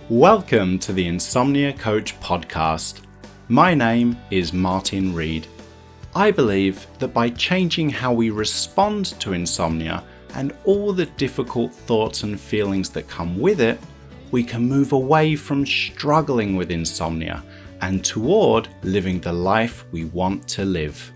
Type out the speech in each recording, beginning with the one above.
Welcome to the Insomnia Coach podcast. My name is Martin Reed. I believe that by changing how we respond to insomnia and all the difficult thoughts and feelings that come with it, we can move away from struggling with insomnia and toward living the life we want to live.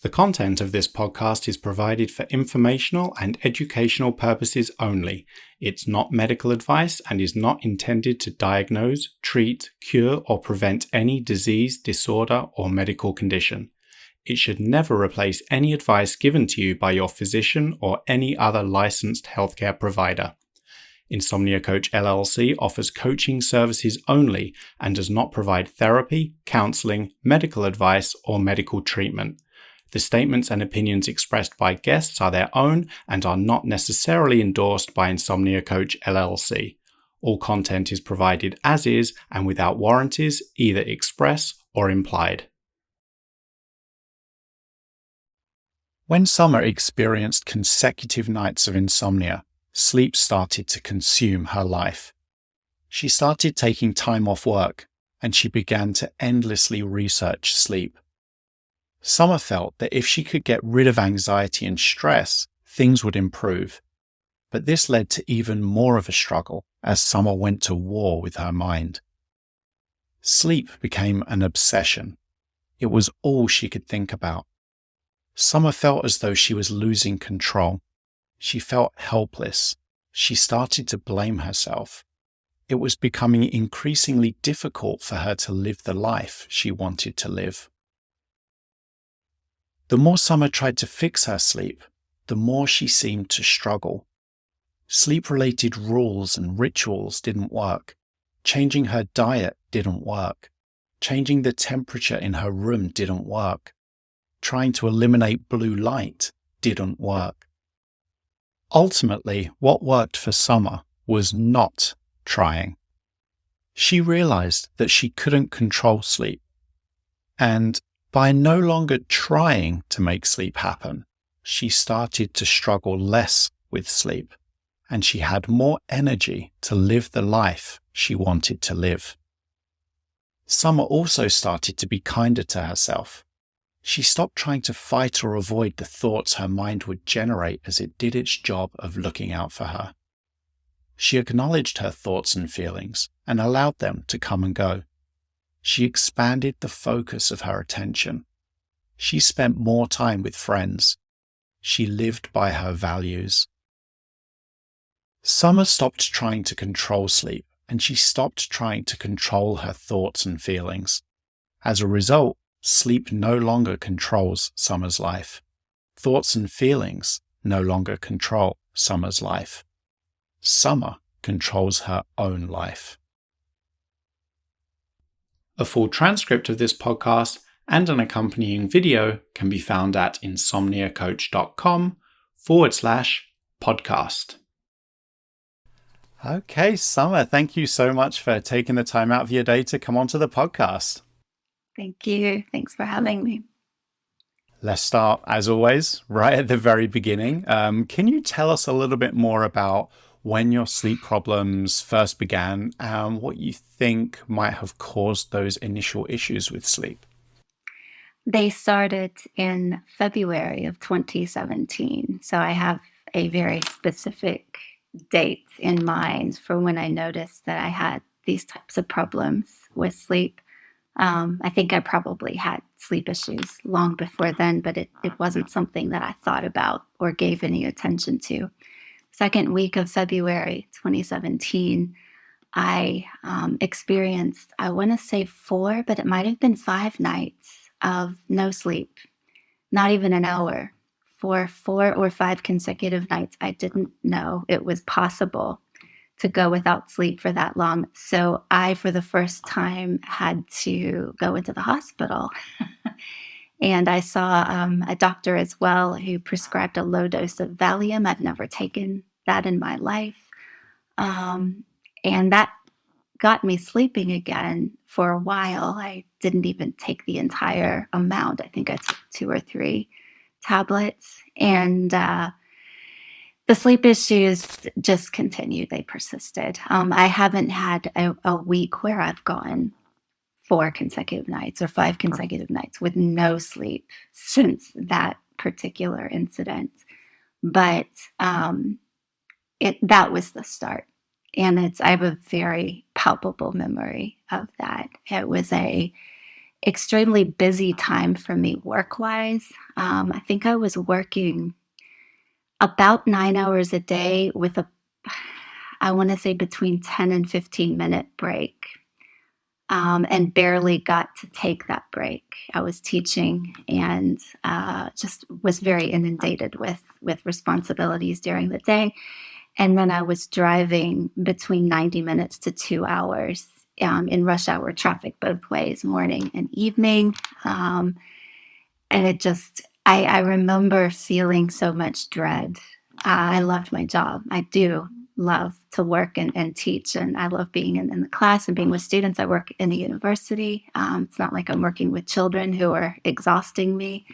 The content of this podcast is provided for informational and educational purposes only. It's not medical advice and is not intended to diagnose, treat, cure, or prevent any disease, disorder, or medical condition. It should never replace any advice given to you by your physician or any other licensed healthcare provider. Insomnia Coach LLC offers coaching services only and does not provide therapy, counseling, medical advice, or medical treatment. The statements and opinions expressed by guests are their own and are not necessarily endorsed by Insomnia Coach LLC. All content is provided as is and without warranties, either express or implied. When Summer experienced consecutive nights of insomnia, sleep started to consume her life. She started taking time off work, and she began to endlessly research sleep. Summer felt that if she could get rid of anxiety and stress, things would improve. But this led to even more of a struggle as Summer went to war with her mind. Sleep became an obsession. It was all she could think about. Summer felt as though she was losing control. She felt helpless. She started to blame herself. It was becoming increasingly difficult for her to live the life she wanted to live. The more Summer tried to fix her sleep, the more she seemed to struggle. Sleep-related rules and rituals didn't work. Changing her diet didn't work. Changing the temperature in her room didn't work. Trying to eliminate blue light didn't work. Ultimately, what worked for Summer was not trying. She realized that she couldn't control sleep, and by no longer trying to make sleep happen, she started to struggle less with sleep, and she had more energy to live the life she wanted to live. Summer also started to be kinder to herself. She stopped trying to fight or avoid the thoughts her mind would generate as it did its job of looking out for her. She acknowledged her thoughts and feelings and allowed them to come and go. She expanded the focus of her attention. She spent more time with friends. She lived by her values. Summer stopped trying to control sleep, and she stopped trying to control her thoughts and feelings. As a result, sleep no longer controls Summer's life. Thoughts and feelings no longer control Summer's life. Summer controls her own life. A full transcript of this podcast and an accompanying video can be found at insomniacoach.com/podcast. Okay, Summer, thank you so much for taking the time out of your day to come onto the podcast. Thank you. Thanks for having me. Let's start, as always, right at the very beginning. Can you tell us a little bit more about when your sleep problems first began and what you think might have caused those initial issues with sleep? They started in February of 2017. So I have a very specific date in mind for when I noticed that I had these types of problems with sleep. I think I probably had sleep issues long before then, but it wasn't something that I thought about or gave any attention to. Second week of February 2017, I experienced, I want to say 4, but it might have been 5 nights of no sleep, not even an hour. For 4 or 5 consecutive nights, I didn't know it was possible to go without sleep for that long. So I, for the first time, had to go into the hospital. And I saw a doctor as well who prescribed a low dose of Valium. I've never taken that in my life. And that got me sleeping again for a while. I didn't even take the entire amount. I think I took 2 or 3 tablets. And The sleep issues just continued, they persisted. I haven't had a week where I've gone 4 consecutive nights or 5 consecutive nights with no sleep since that particular incident. But, it that was the start, and it's I have a very palpable memory of that. It was a extremely busy time for me work-wise. I think I was working about 9 hours a day with a I wanna say between 10 and 15-minute break, and barely got to take that break. I was teaching and, just was very inundated with responsibilities during the day, and then I was driving between 90 minutes to 2 hours, in rush hour traffic both ways, morning and evening, and it just I remember feeling so much dread. I loved my job. I do love to work and teach, and I love being in the class and being with students. I work in a university. It's not like I'm working with children who are exhausting me.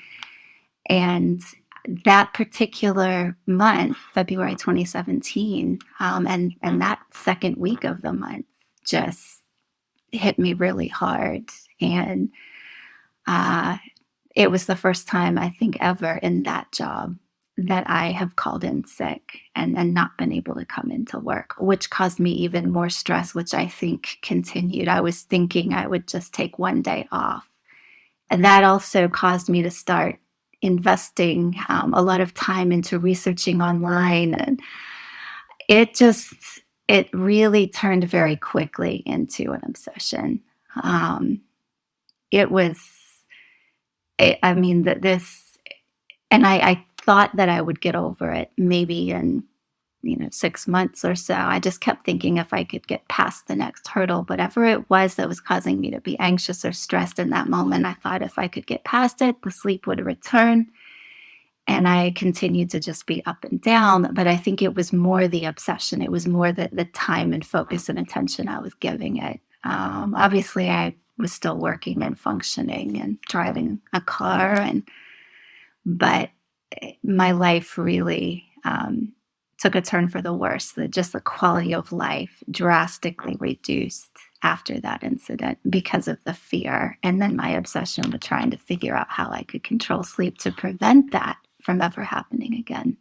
And that particular month, February 2017, and that second week of the month just hit me really hard. And uh, it was the first time I think ever in that job that I have called in sick and not been able to come into work, which caused me even more stress, which I think continued. I was thinking I would just take one day off. And that also caused me to start investing a lot of time into researching online. And it just, it really turned very quickly into an obsession. Um, it was, I mean, that this and I thought that I would get over it maybe in, 6 months or so. I just kept thinking if I could get past the next hurdle, whatever it was that was causing me to be anxious or stressed in that moment, I thought if I could get past it, the sleep would return. And I continued to just be up and down. But I think it was more the obsession. It was more the time and focus and attention I was giving it. Obviously, I was still working and functioning and driving a car, but my life really took a turn for the worse. Just the quality of life drastically reduced after that incident because of the fear. And then my obsession with trying to figure out how I could control sleep to prevent that from ever happening again.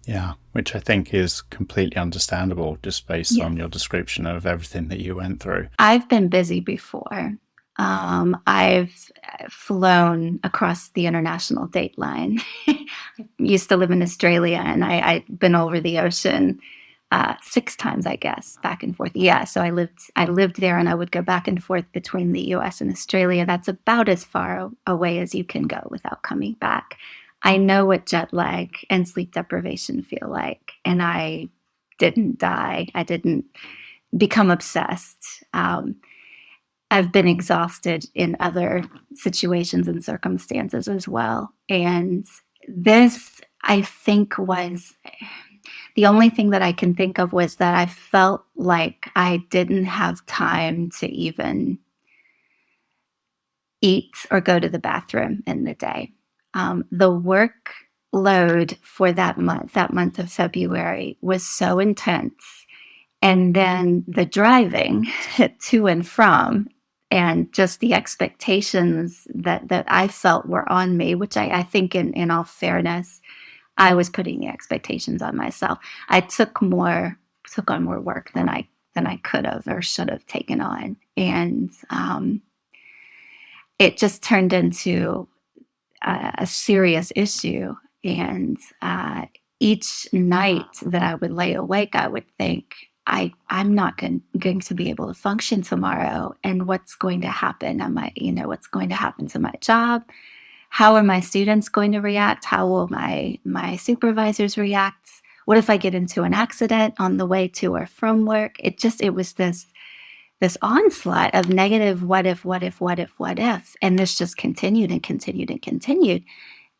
Yeah, which I think is completely understandable just based on Yes. your description of everything that you went through. I've been busy before. I've flown across the international date line. I used to live in Australia, and I'd been over the ocean 6 times, I guess, back and forth. Yeah, so I lived there, and I would go back and forth between the U.S. and Australia. That's about as far away as you can go without coming back. I know what jet lag and sleep deprivation feel like, and I didn't die. I didn't become obsessed. I've been exhausted in other situations and circumstances as well. And this, I think, was the only thing that I can think of was that I felt like I didn't have time to even eat or go to the bathroom in the day. The workload for that month of February, was so intense. And then the driving to and from, and just the expectations that I felt were on me, which I think in all fairness, I was putting the expectations on myself. I took on more work than I could have or should have taken on. And it just turned into a serious issue. And each night that I would lay awake, I would think, I'm not going to be able to function tomorrow. And what's going to happen? What's going to happen to my job? How are my students going to react? How will my supervisors react? What if I get into an accident on the way to or from work? It was this onslaught of negative what if, what if, what if, what if. And this just continued and continued and continued.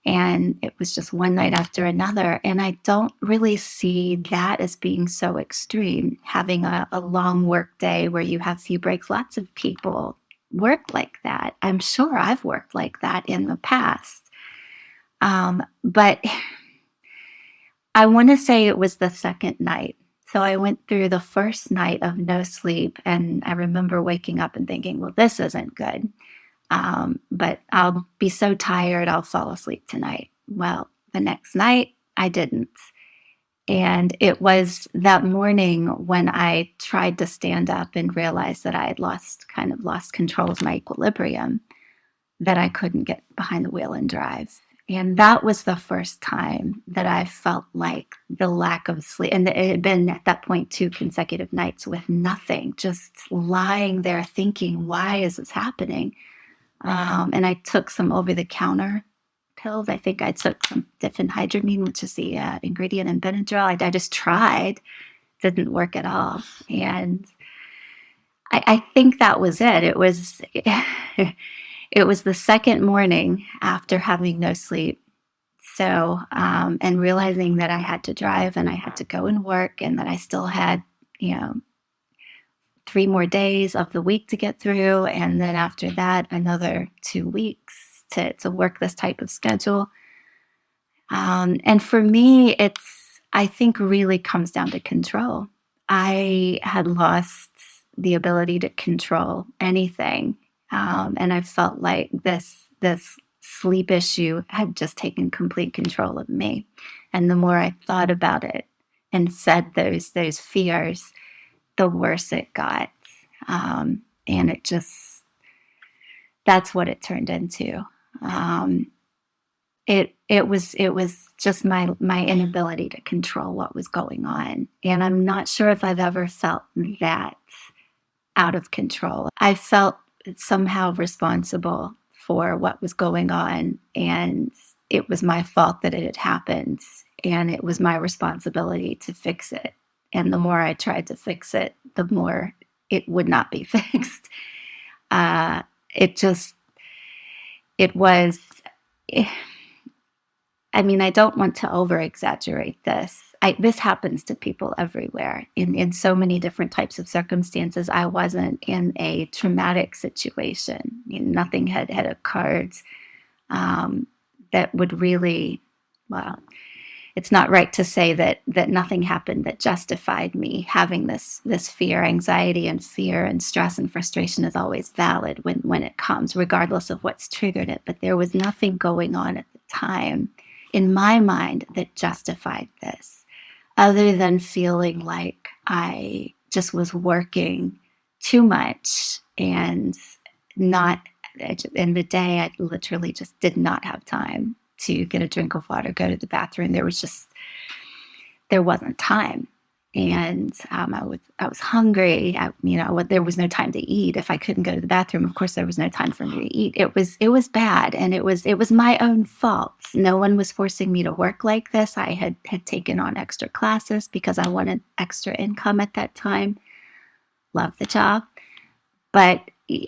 And it was just one night after another. And I don't really see that as being so extreme, having a long work day where you have few breaks. Lots of people work like that. I'm sure I've worked like that in the past. But I want to say it was the second night. So I went through the first night of no sleep, and I remember waking up and thinking, well, this isn't good. But I'll be so tired, I'll fall asleep tonight. Well, the next night, I didn't. And it was that morning when I tried to stand up and realized that I had lost control of my equilibrium, that I couldn't get behind the wheel and drive. And that was the first time that I felt like the lack of sleep. And it had been at that point 2 consecutive nights with nothing, just lying there thinking, why is this happening? And I took some over the counter pills. I think I took some diphenhydramine, which is the ingredient in Benadryl. I just tried, didn't work at all. And I think that was it. It was it was the second morning after having no sleep. So, and realizing that I had to drive and I had to go and work, and that I still had, you know, 3 more days of the week to get through. And then after that, another 2 weeks to work this type of schedule. And for me, I think, really comes down to control. I had lost the ability to control anything. And I felt like this sleep issue had just taken complete control of me. And the more I thought about it and fed those fears, the worse it got. And that's what it turned into. It was just my inability to control what was going on. And I'm not sure if I've ever felt that out of control. I felt somehow responsible for what was going on, and it was my fault that it had happened, and it was my responsibility to fix it. And the more I tried to fix it, the more it would not be fixed. It just, it was, I mean, I don't want to over exaggerate this. This happens to people everywhere in so many different types of circumstances. I wasn't in a traumatic situation. You know, nothing had occurred that would really, well, it's not right to say that nothing happened that justified me having this fear. Anxiety and fear and stress and frustration is always valid when it comes, regardless of what's triggered it. But there was nothing going on at the time in my mind that justified this, other than feeling like I just was working too much and not, in the day, I literally just did not have time to get a drink of water, go to the bathroom. There wasn't time. And I was hungry. There was no time to eat. If I couldn't go to the bathroom, of course, there was no time for me to eat. It was bad, and it was my own fault. No one was forcing me to work like this. I had taken on extra classes because I wanted extra income at that time. Loved the job, but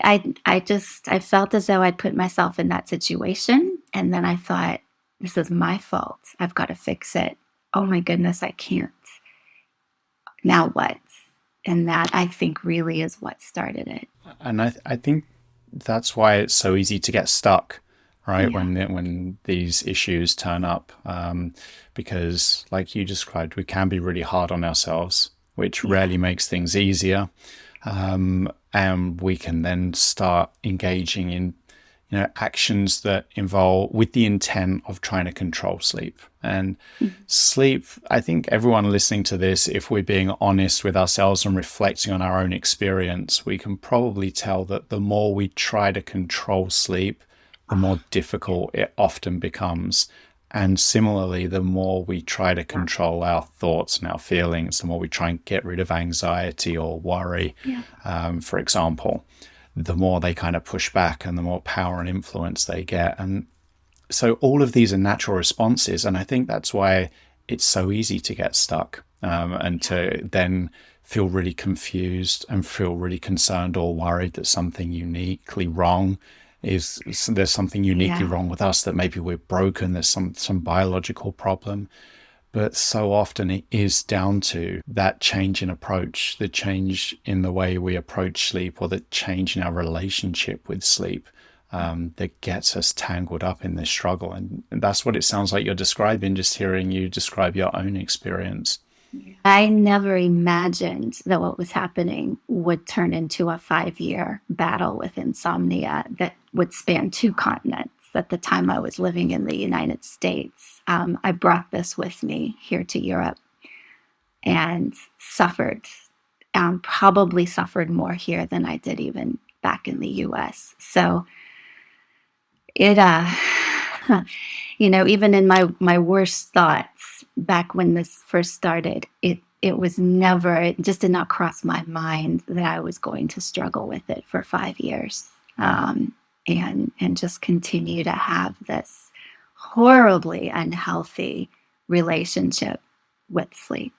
I felt as though I'd put myself in that situation, and then I thought, this is my fault. I've got to fix it. Oh my goodness, I can't. Now what? And that, I think, really is what started it. And I think that's why it's so easy to get stuck, right? Yeah. When these issues turn up, because like you described, we can be really hard on ourselves, which rarely makes things easier. And we can then start engaging in actions that involve with the intent of trying to control sleep. And sleep, I think everyone listening to this, if we're being honest with ourselves and reflecting on our own experience, we can probably tell that the more we try to control sleep, the more difficult it often becomes. And similarly, the more we try to control our thoughts and our feelings, the more we try and get rid of anxiety or worry, for example, the more they kind of push back and the more power and influence they get. And so all of these are natural responses. And I think that's why it's so easy to get stuck and to then feel really confused and feel really concerned or worried that something uniquely wrong there's something uniquely wrong with us, that maybe we're broken, there's some biological problem. But so often it is down to that change in approach, the change in the way we approach sleep, or the change in our relationship with sleep. that gets us tangled up in this struggle. And that's what it sounds like you're describing, just hearing you describe your own experience. I never imagined that what was happening would turn into a 5-year battle with insomnia that would span 2 continents. At the time I was living in the United States, I brought this with me here to Europe and suffered, probably suffered more here than I did even back in the US. So it, even in my worst thoughts back when this first started, it was never, it just did not cross my mind that I was going to struggle with it for 5 years, and just continue to have this horribly unhealthy relationship with sleep.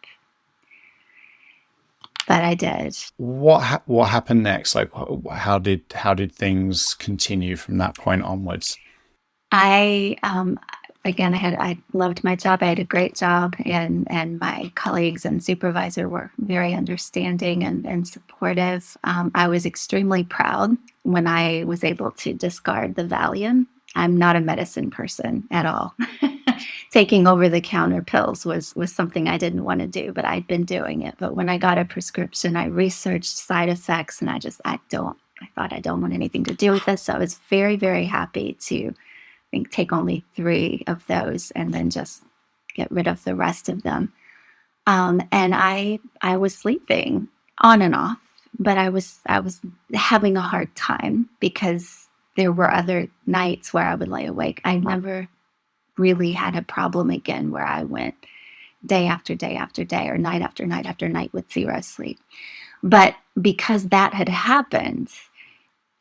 But I did. What happened next? Like, how did things continue from that point onwards? I again, I loved my job. I had a great job, and my colleagues and supervisor were very understanding and supportive. I was extremely proud when I was able to discard the Valium. I'm not a medicine person at all. Taking over the counter pills was something I didn't want to do, but I'd been doing it. But when I got a prescription, I researched side effects, and I thought I don't want anything to do with this. So I was very, very happy to, I think, take only 3 of those and then just get rid of the rest of them. And I was sleeping on and off, but I was having a hard time because there were other nights where I would lay awake. I never really had a problem again where I went day after day after day or night after night after night with 0 sleep. But because that had happened,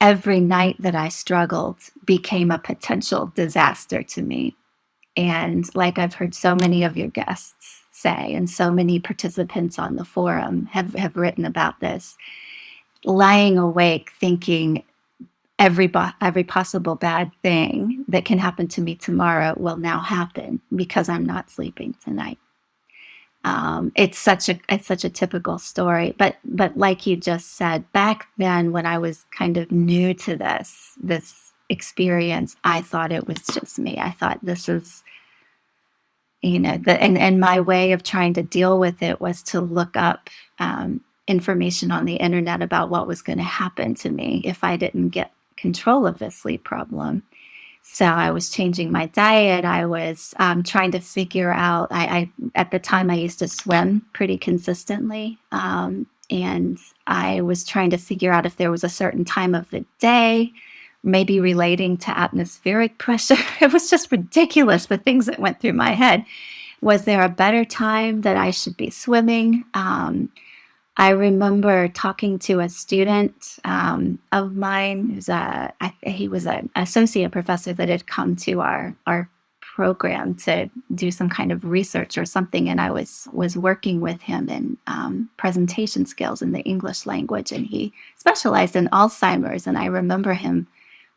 every night that I struggled became a potential disaster to me. And like I've heard so many of your guests say, and so many participants on the forum have written about this, lying awake thinking every possible bad thing that can happen to me tomorrow will now happen because I'm not sleeping tonight. It's such a typical story, but like you just said, back then when I was kind of new to this experience, I thought it was just me. I thought this is, and my way of trying to deal with it was to look up information on the internet about what was going to happen to me if I didn't get control of this sleep problem. So I was changing my diet. I was trying to figure out. I at the time I used to swim pretty consistently, and I was trying to figure out if there was a certain time of the day, maybe relating to atmospheric pressure. It was just ridiculous, the things that went through my head. Was there a better time that I should be swimming? I remember talking to a student of mine. He was an associate professor that had come to our program to do some kind of research or something, and I was working with him in presentation skills in the English language, and he specialized in Alzheimer's. And I remember him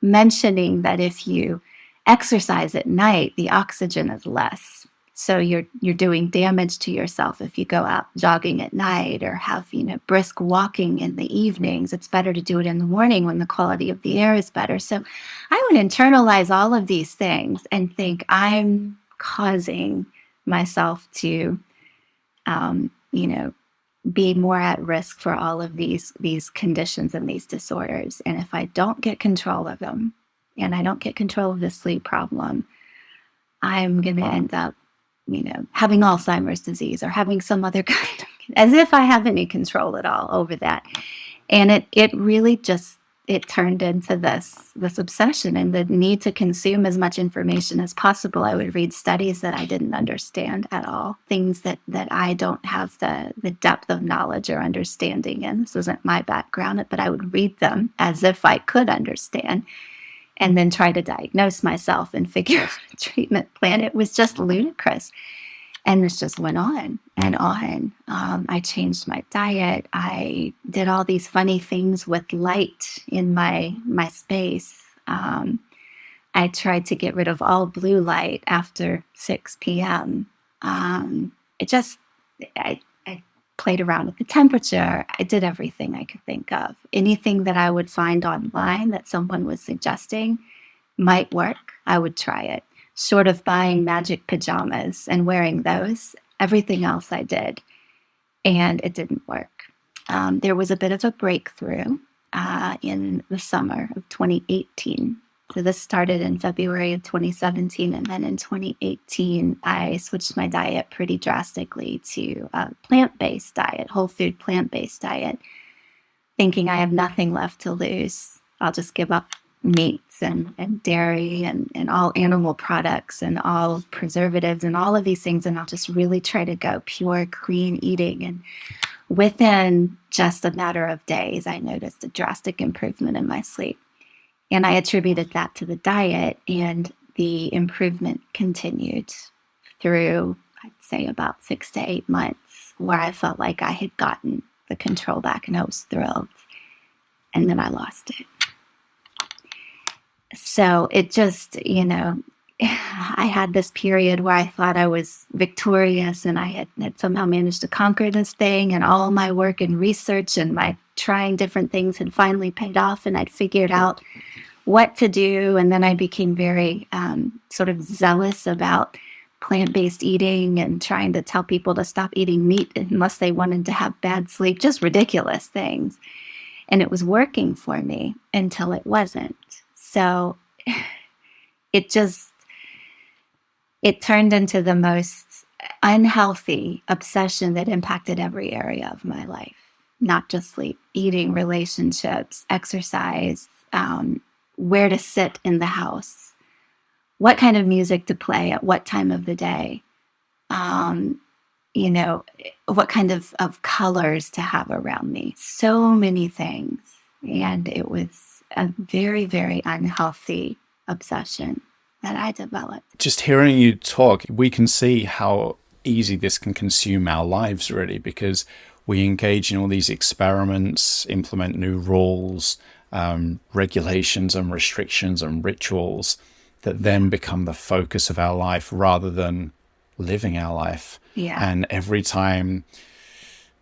mentioning that if you exercise at night, the oxygen is less. So you're doing damage to yourself if you go out jogging at night or have, brisk walking in the evenings. It's better to do it in the morning when the quality of the air is better. So I would internalize all of these things and think I'm causing myself to, be more at risk for all of these conditions and these disorders. And if I don't get control of them and I don't get control of the sleep problem, I'm going to end up having Alzheimer's disease or having some other kind of, as if I have any control at all over that. And it really just, it turned into this obsession and the need to consume as much information as possible. I would read studies that I didn't understand at all, things that I don't have the depth of knowledge or understanding in. This isn't my background, but I would read them as if I could understand, and then try to diagnose myself and figure out a treatment plan. It was just ludicrous. And this just went on and on. I changed my diet. I did all these funny things with light in my space. I tried to get rid of all blue light after 6 p.m. It just, I played around with the temperature. I did everything I could think of. Anything that I would find online that someone was suggesting might work, I would try it. Short of buying magic pajamas and wearing those, everything else I did, and it didn't work. There was a bit of a breakthrough in the summer of 2018. So this started in February of 2017, and then in 2018, I switched my diet pretty drastically to a plant-based diet, whole food plant-based diet, thinking I have nothing left to lose. I'll just give up meats and dairy and all animal products and all preservatives and all of these things, and I'll just really try to go pure, clean eating. And within just a matter of days, I noticed a drastic improvement in my sleep. And I attributed that to the diet, and the improvement continued through, I'd say, about 6 to 8 months, where I felt like I had gotten the control back and I was thrilled. And then I lost it. So it just, I had this period where I thought I was victorious and I had somehow managed to conquer this thing, and all my work and research and my trying different things had finally paid off, and I'd figured out what to do. And then I became very sort of zealous about plant-based eating and trying to tell people to stop eating meat unless they wanted to have bad sleep, just ridiculous things. And it was working for me until it wasn't. So it turned into the most unhealthy obsession that impacted every area of my life, not just sleep, eating, relationships, exercise, where to sit in the house, what kind of music to play at what time of the day, what kind of colors to have around me. So many things. And it was a very, very unhealthy obsession that I developed. Just hearing you talk, we can see how easy this can consume our lives, really, because we engage in all these experiments, implement new rules, regulations and restrictions and rituals that then become the focus of our life rather than living our life. Yeah. And every time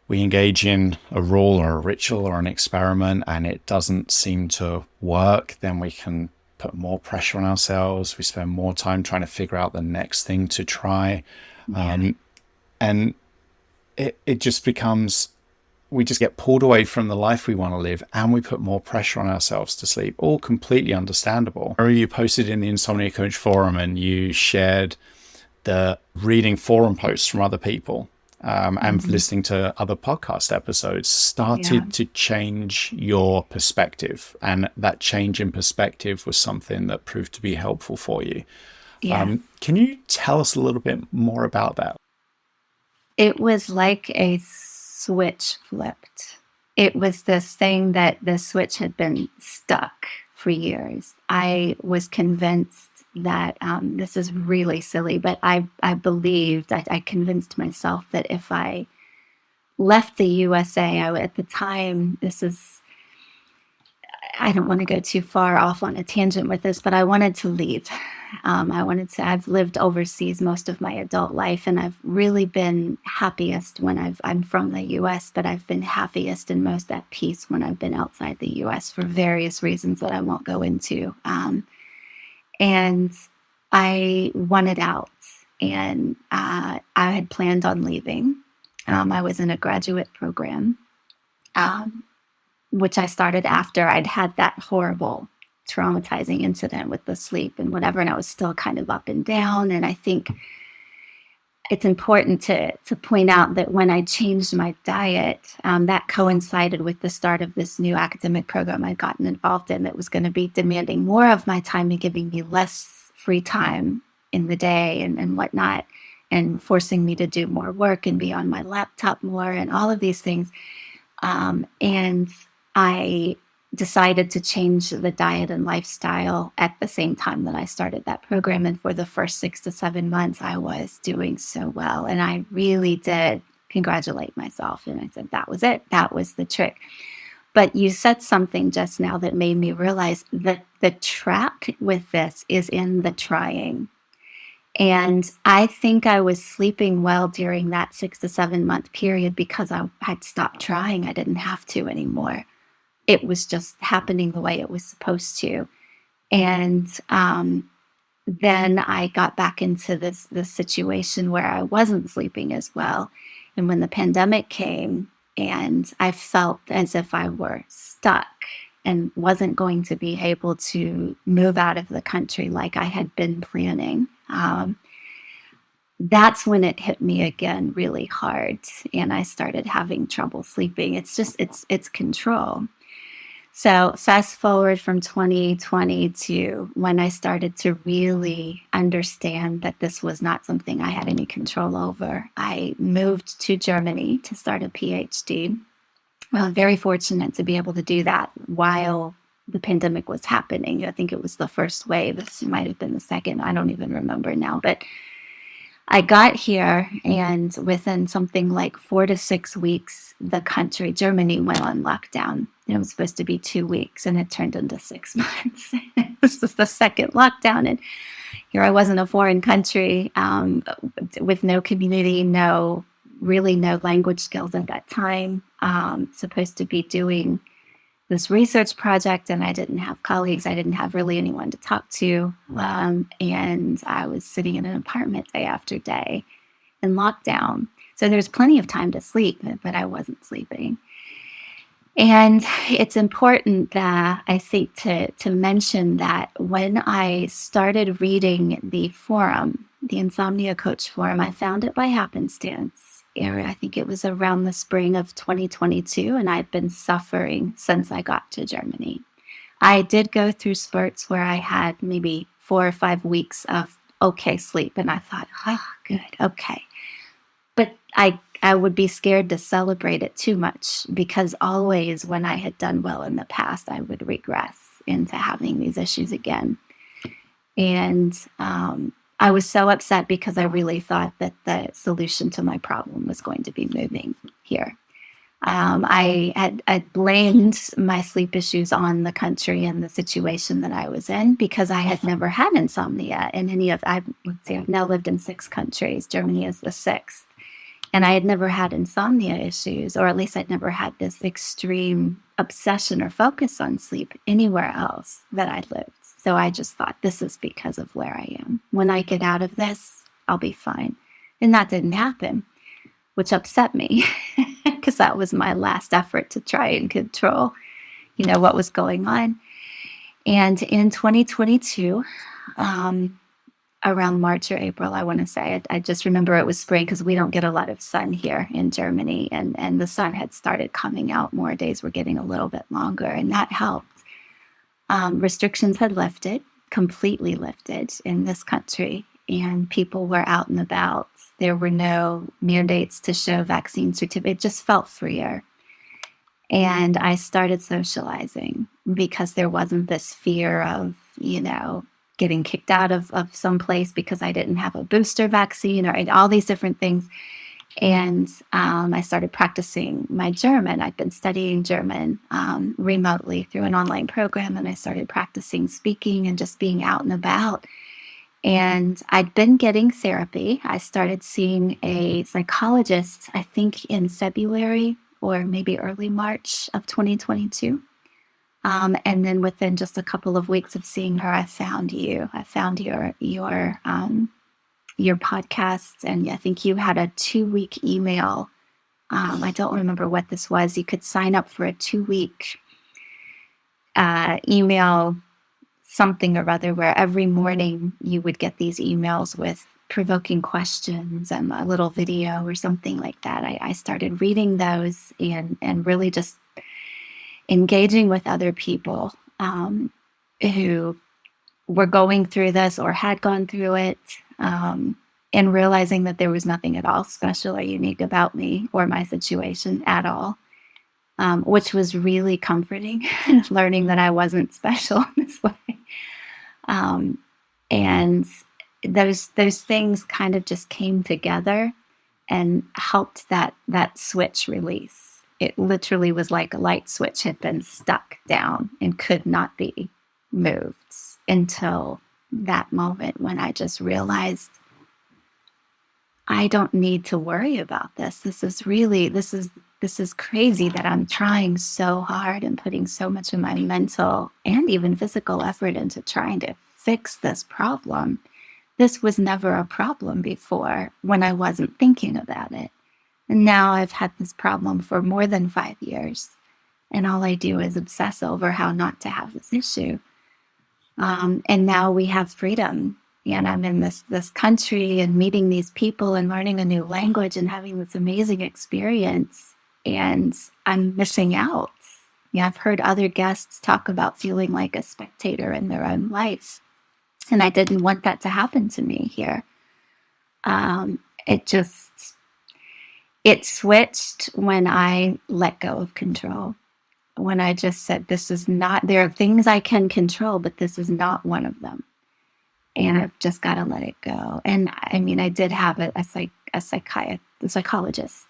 we engage in a rule or a ritual or an experiment and it doesn't seem to work, then we can put more pressure on ourselves. We spend more time trying to figure out the next thing to try. Yeah. And it just becomes, we just get pulled away from the life we want to live, and we put more pressure on ourselves to sleep. All completely understandable. Or you posted in the Insomnia Coach forum and you shared the reading forum posts from other people and listening to other podcast episodes started to change your perspective. And that change in perspective was something that proved to be helpful for you. Yes. Can you tell us a little bit more about that? It was like a switch flipped. It was this thing that the switch had been stuck for years. I was convinced that this is really silly, but I believed, I convinced myself that if I left the USA, at the time, I don't want to go too far off on a tangent with this, but I wanted to leave. I've lived overseas most of my adult life, and I've really been happiest when I'm from the US, but I've been happiest and most at peace when I've been outside the US for various reasons that I won't go into. And I wanted out, and I had planned on leaving. I was in a graduate program, which I started after I'd had that horrible, traumatizing incident with the sleep and whatever, and I was still kind of up and down. And I think it's important to point out that when I changed my diet, that coincided with the start of this new academic program I'd gotten involved in that was going to be demanding more of my time and giving me less free time in the day and whatnot, and forcing me to do more work and be on my laptop more and all of these things. And I decided to change the diet and lifestyle at the same time that I started that program. And for the first 6 to 7 months, I was doing so well. And I really did congratulate myself. And I said, that was it. That was the trick. But you said something just now that made me realize that the trap with this is in the trying. And I think I was sleeping well during that 6 to 7 month period because I had stopped trying. I didn't have to anymore. It was just happening the way it was supposed to. And then I got back into this situation where I wasn't sleeping as well. And when the pandemic came, and I felt as if I were stuck and wasn't going to be able to move out of the country like I had been planning. That's when it hit me again really hard, and I started having trouble sleeping. It's control. So fast forward from 2020 to when I started to really understand that this was not something I had any control over. I moved to Germany to start a PhD. Well, I'm very fortunate to be able to do that while the pandemic was happening. I think it was the first wave. This might have been the second. I don't even remember now. But I got here, and within something like 4 to 6 weeks, the country, Germany, went on lockdown. It was supposed to be 2 weeks, and it turned into 6 months. This was the second lockdown, and here I was in a foreign country with no community, really no language skills at that time. Supposed to be doing this research project, and I didn't have colleagues. I didn't have really anyone to talk to. And I was sitting in an apartment day after day in lockdown. So there's plenty of time to sleep, but I wasn't sleeping. And it's important that I think to mention that when I started reading the forum, the Insomnia Coach forum, I found it by happenstance. I think it was around the spring of 2022, and I'd been suffering since I got to Germany. I did go through spurts where I had maybe 4 or 5 weeks of okay sleep, and I thought, oh, good, okay. But I would be scared to celebrate it too much because always when I had done well in the past, I would regress into having these issues again. And I was so upset because I really thought that the solution to my problem was going to be moving here. I blamed my sleep issues on the country and the situation that I was in because I had never had insomnia in I've now lived in 6 countries. Germany is the 6th. And I had never had insomnia issues, or at least I'd never had this extreme obsession or focus on sleep anywhere else that I lived. So I just thought, this is because of where I am. When I get out of this, I'll be fine. And that didn't happen, which upset me because that was my last effort to try and control, what was going on. And in 2022, around March or April, I want to say. I just remember it was spring because we don't get a lot of sun here in Germany. And the sun had started coming out more. Days were getting a little bit longer, and that helped. Restrictions had lifted, completely lifted in this country, and people were out and about. There were no mandates to show vaccine certificate. It just felt freer. And I started socializing because there wasn't this fear of, getting kicked out of some place because I didn't have a booster vaccine or all these different things. And I started practicing my German. I'd been studying German remotely through an online program, and I started practicing speaking and just being out and about. And I'd been getting therapy. I started seeing a psychologist, I think in February or maybe early March of 2022. And then within just a couple of weeks of seeing her, I found you. I found your podcast, and I think you had a 2-week email. I don't remember what this was. You could sign up for a 2-week email something or other, where every morning you would get these emails with provoking questions and a little video or something like that. I started reading those and really just engaging with other people who were going through this or had gone through it, and realizing that there was nothing at all special or unique about me or my situation at all, which was really comforting, learning that I wasn't special in this way. And those things kind of just came together and helped that switch release. It literally was like a light switch had been stuck down and could not be moved until that moment when I just realized I don't need to worry about this. This is crazy that I'm trying so hard and putting so much of my mental and even physical effort into trying to fix this problem. This was never a problem before when I wasn't thinking about it. And now I've had this problem for more than 5 years. And all I do is obsess over how not to have this issue. And now we have freedom. And I'm in this country and meeting these people and learning a new language and having this amazing experience. And I'm missing out. Yeah, I've heard other guests talk about feeling like a spectator in their own life. And I didn't want that to happen to me here. It just, it switched when I let go of control. When I just said, this is not, there are things I can control, but this is not one of them. And I've just got to let it go. And I mean, I did have a psychologist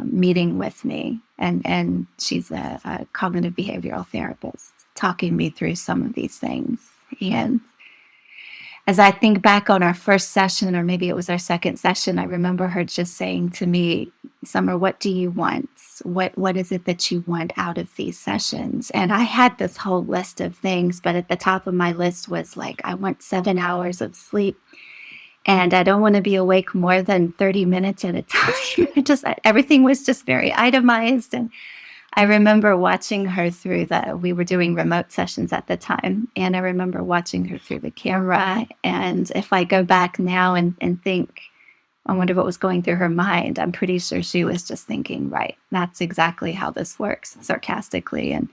meeting with me, and she's a cognitive behavioral therapist talking me through some of these things. And as I think back on our first session, or maybe it was our second session, I remember her just saying to me, Summer, what do you want? What is it that you want out of these sessions? And I had this whole list of things, but at the top of my list was like, I want 7 hours of sleep. And I don't want to be awake more than 30 minutes at a time. Everything was just very itemized. And I remember watching her through we were doing remote sessions at the time. And I remember watching her through the camera. And if I go back now and think, I wonder what was going through her mind, I'm pretty sure she was just thinking, right, that's exactly how this works, sarcastically. And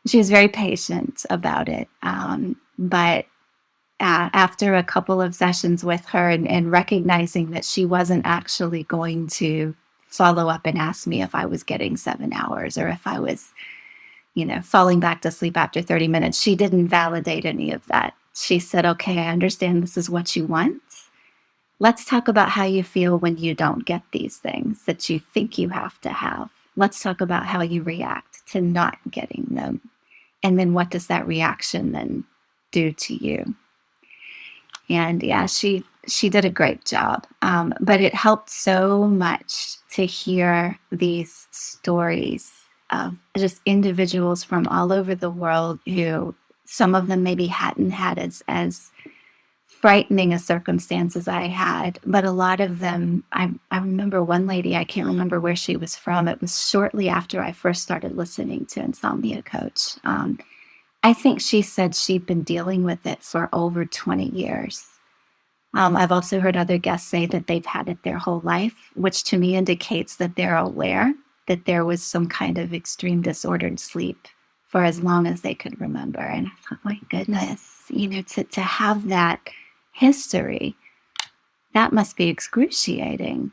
she was very patient about it. But after a couple of sessions with her and recognizing that she wasn't actually going to follow up and ask me if I was getting 7 hours or if I was, falling back to sleep after 30 minutes. She didn't validate any of that. She said, okay, I understand this is what you want. Let's talk about how you feel when you don't get these things that you think you have to have. Let's talk about how you react to not getting them. And then what does that reaction then do to you? And yeah, she did a great job. But it helped so much to hear these stories of just individuals from all over the world who some of them maybe hadn't had as frightening a circumstance as I had. But a lot of them, I remember one lady, I can't remember where she was from. It was shortly after I first started listening to Insomnia Coach. I think she said she'd been dealing with it for over 20 years. I've also heard other guests say that they've had it their whole life, which to me indicates that they're aware that there was some kind of extreme disordered sleep for as long as they could remember. And I thought, my goodness, to have that history, that must be excruciating.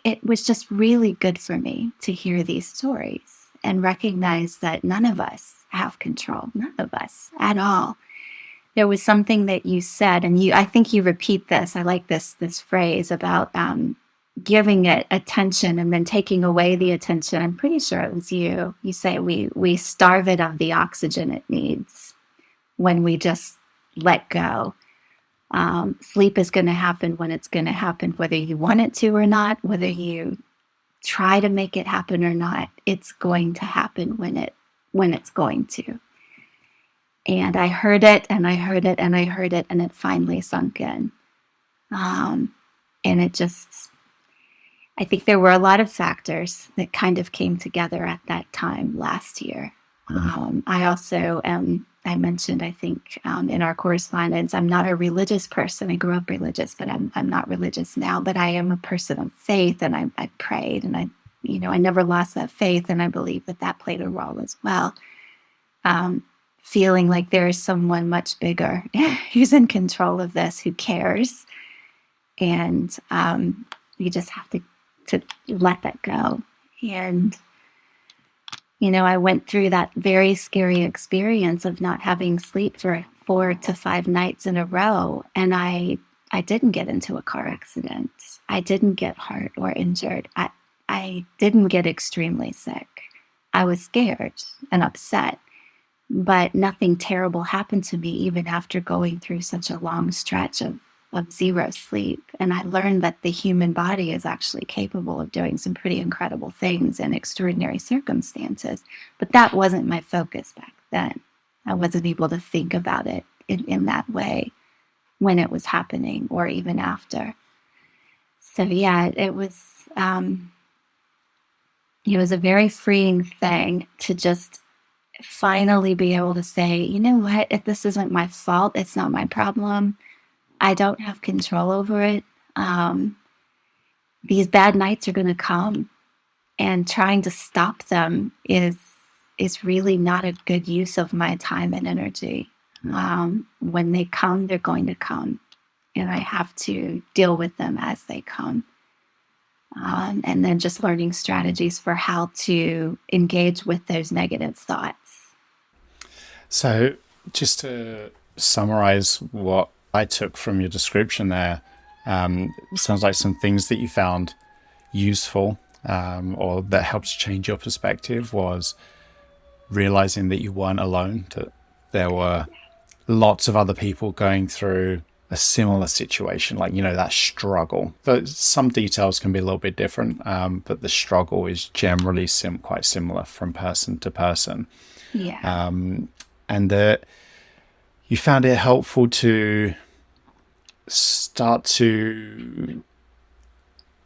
It was just really good for me to hear these stories and recognize that none of us have control, none of us at all. There was something that you said, and I think you repeat this. I like this phrase about giving it attention and then taking away the attention. I'm pretty sure it was you. You say we starve it of the oxygen it needs when we just let go. Sleep is going to happen when it's going to happen, whether you want it to or not, whether you try to make it happen or not. It's going to happen when it's going to. And I heard it, and I heard it, and I heard it, and it finally sunk in. And it just, I think there were a lot of factors that kind of came together at that time last year. I also I mentioned, I think, in our correspondence, I'm not a religious person. I grew up religious, but I'm not religious now. But I am a person of faith, and I prayed, and I never lost that faith, and I believe that played a role as well. Feeling like there is someone much bigger who's in control of this, who cares, and you just have to let that go. And I went through that very scary experience of not having sleep for 4 to 5 nights in a row, and I didn't get into a car accident. I didn't get hurt or injured. I didn't get extremely sick. I was scared and upset. But nothing terrible happened to me, even after going through such a long stretch of of zero sleep. And I learned that the human body is actually capable of doing some pretty incredible things in extraordinary circumstances. But that wasn't my focus back then. I wasn't able to think about it in that way when it was happening or even after. So yeah, it was a very freeing thing to just finally be able to say, you know what, if this isn't my fault, it's not my problem. I don't have control over it. Um, these bad nights are going to come, and trying to stop them is really not a good use of my time and energy. When they come, they're going to come, and I have to deal with them as they come. And then just learning strategies for how to engage with those negative thoughts. So, just to summarize what I took from your description there, it sounds like some things that you found useful, or that helped change your perspective, was realizing that you weren't alone, that there were lots of other people going through a similar situation, like, that struggle. Some details can be a little bit different, but the struggle is generally quite similar from person to person. Yeah. And that you found it helpful to start to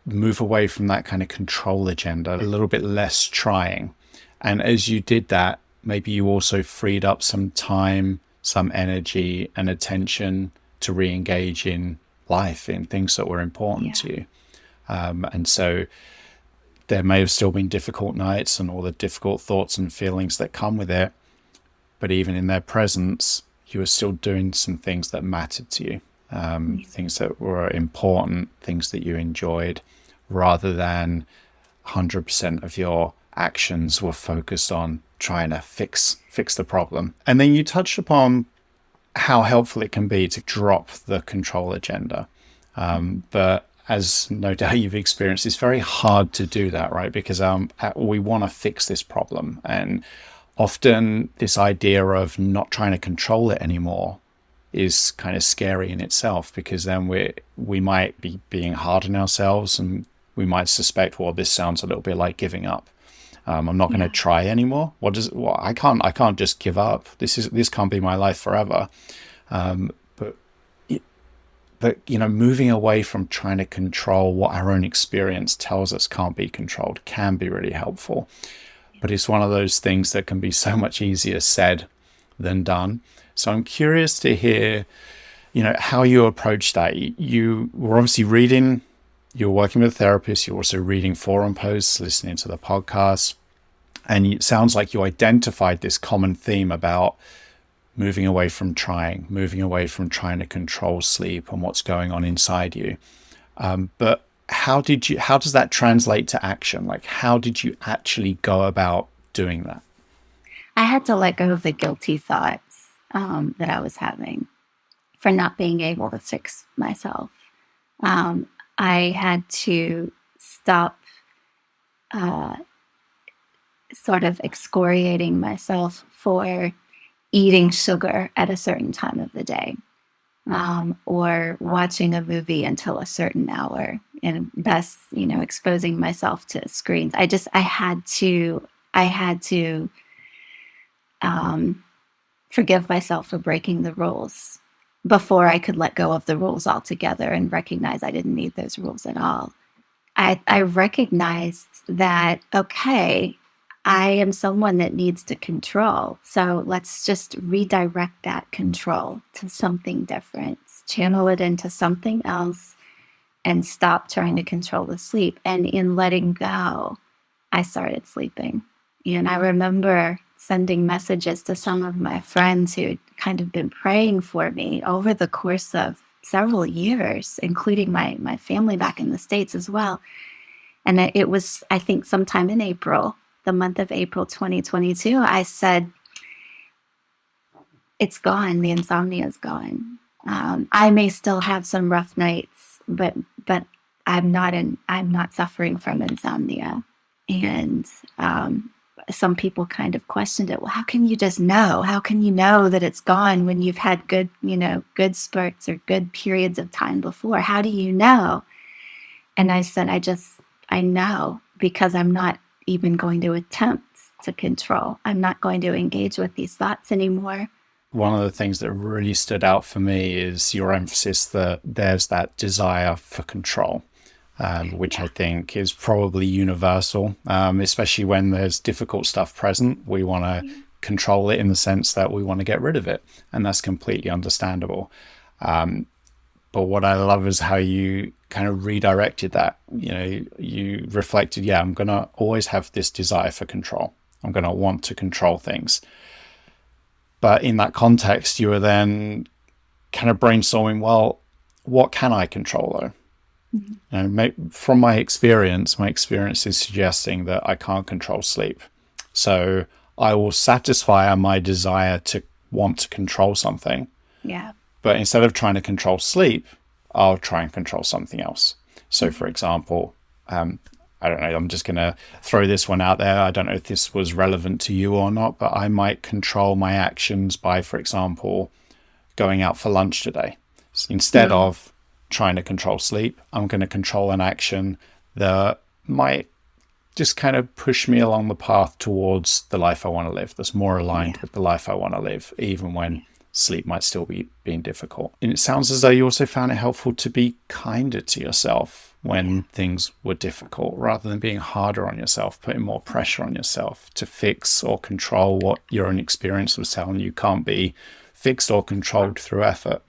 move away from that kind of control agenda, a little bit less trying. And as you did that, maybe you also freed up some time, some energy and attention to re-engage in life, in things that were important to you. And so there may have still been difficult nights and all the difficult thoughts and feelings that come with it, but even in their presence, you were still doing some things that mattered to you, things that were important, things that you enjoyed, rather than 100% of your actions were focused on trying to fix the problem. And then you touched upon how helpful it can be to drop the control agenda. But as no doubt you've experienced, it's very hard to do that, right? Because we want to fix this problem. And often this idea of not trying to control it anymore is kind of scary in itself, because then we might be being hard on ourselves, and we might suspect, well, this sounds a little bit like giving up. I'm not going to try anymore. I can't just give up. This can't be my life forever. But moving away from trying to control what our own experience tells us can't be controlled can be really helpful. But it's one of those things that can be so much easier said than done. So I'm curious to hear, how you approach that. You were obviously reading. You're working with a therapist. You're also reading forum posts, listening to the podcast. And it sounds like you identified this common theme about moving away from trying to control sleep and what's going on inside you. But how does that translate to action? Like, how did you actually go about doing that? I had to let go of the guilty thoughts that I was having for not being able to fix myself. I had to stop sort of excoriating myself for eating sugar at a certain time of the day, or watching a movie until a certain hour, and thus, exposing myself to screens. I had to forgive myself for breaking the rules before I could let go of the rules altogether and recognize I didn't need those rules at all. I recognized that, okay, I am someone that needs to control. So let's just redirect that control to something different, channel it into something else, and stop trying to control the sleep. And in letting go, I started sleeping. And I remember sending messages to some of my friends who had kind of been praying for me over the course of several years, including my family back in the States as well. And it was, I think, sometime in April, the month of April 2022, I said, it's gone. The insomnia is gone. I may still have some rough nights, but I'm not suffering from insomnia. And some people kind of questioned it. Well, how can you just know? How can you know that it's gone when you've had good, good spurts or good periods of time before? How do you know? And I said, I know because I'm not even going to attempt to control. I'm not going to engage with these thoughts anymore. One of the things that really stood out for me is your emphasis that there's that desire for control, which I think is probably universal, especially when there's difficult stuff present. We want to control it in the sense that we want to get rid of it, and that's completely understandable. But what I love is how you kind of redirected that. You reflected, I'm going to always have this desire for control. I'm going to want to control things. But in that context, you were then kind of brainstorming, well, what can I control though? From my experience is suggesting that I can't control sleep. So I will satisfy my desire to want to control something. Yeah. But instead of trying to control sleep, I'll try and control something else. So for example, I don't know, I'm just going to throw this one out there. I don't know if this was relevant to you or not, but I might control my actions by, for example, going out for lunch today. So instead of trying to control sleep, I'm going to control an action that might just kind of push me along the path towards the life I want to live, that's more aligned with the life I want to live, even when sleep might still be being difficult. And it sounds as though you also found it helpful to be kinder to yourself when things were difficult, rather than being harder on yourself, putting more pressure on yourself to fix or control what your own experience was telling you can't be fixed or controlled through effort.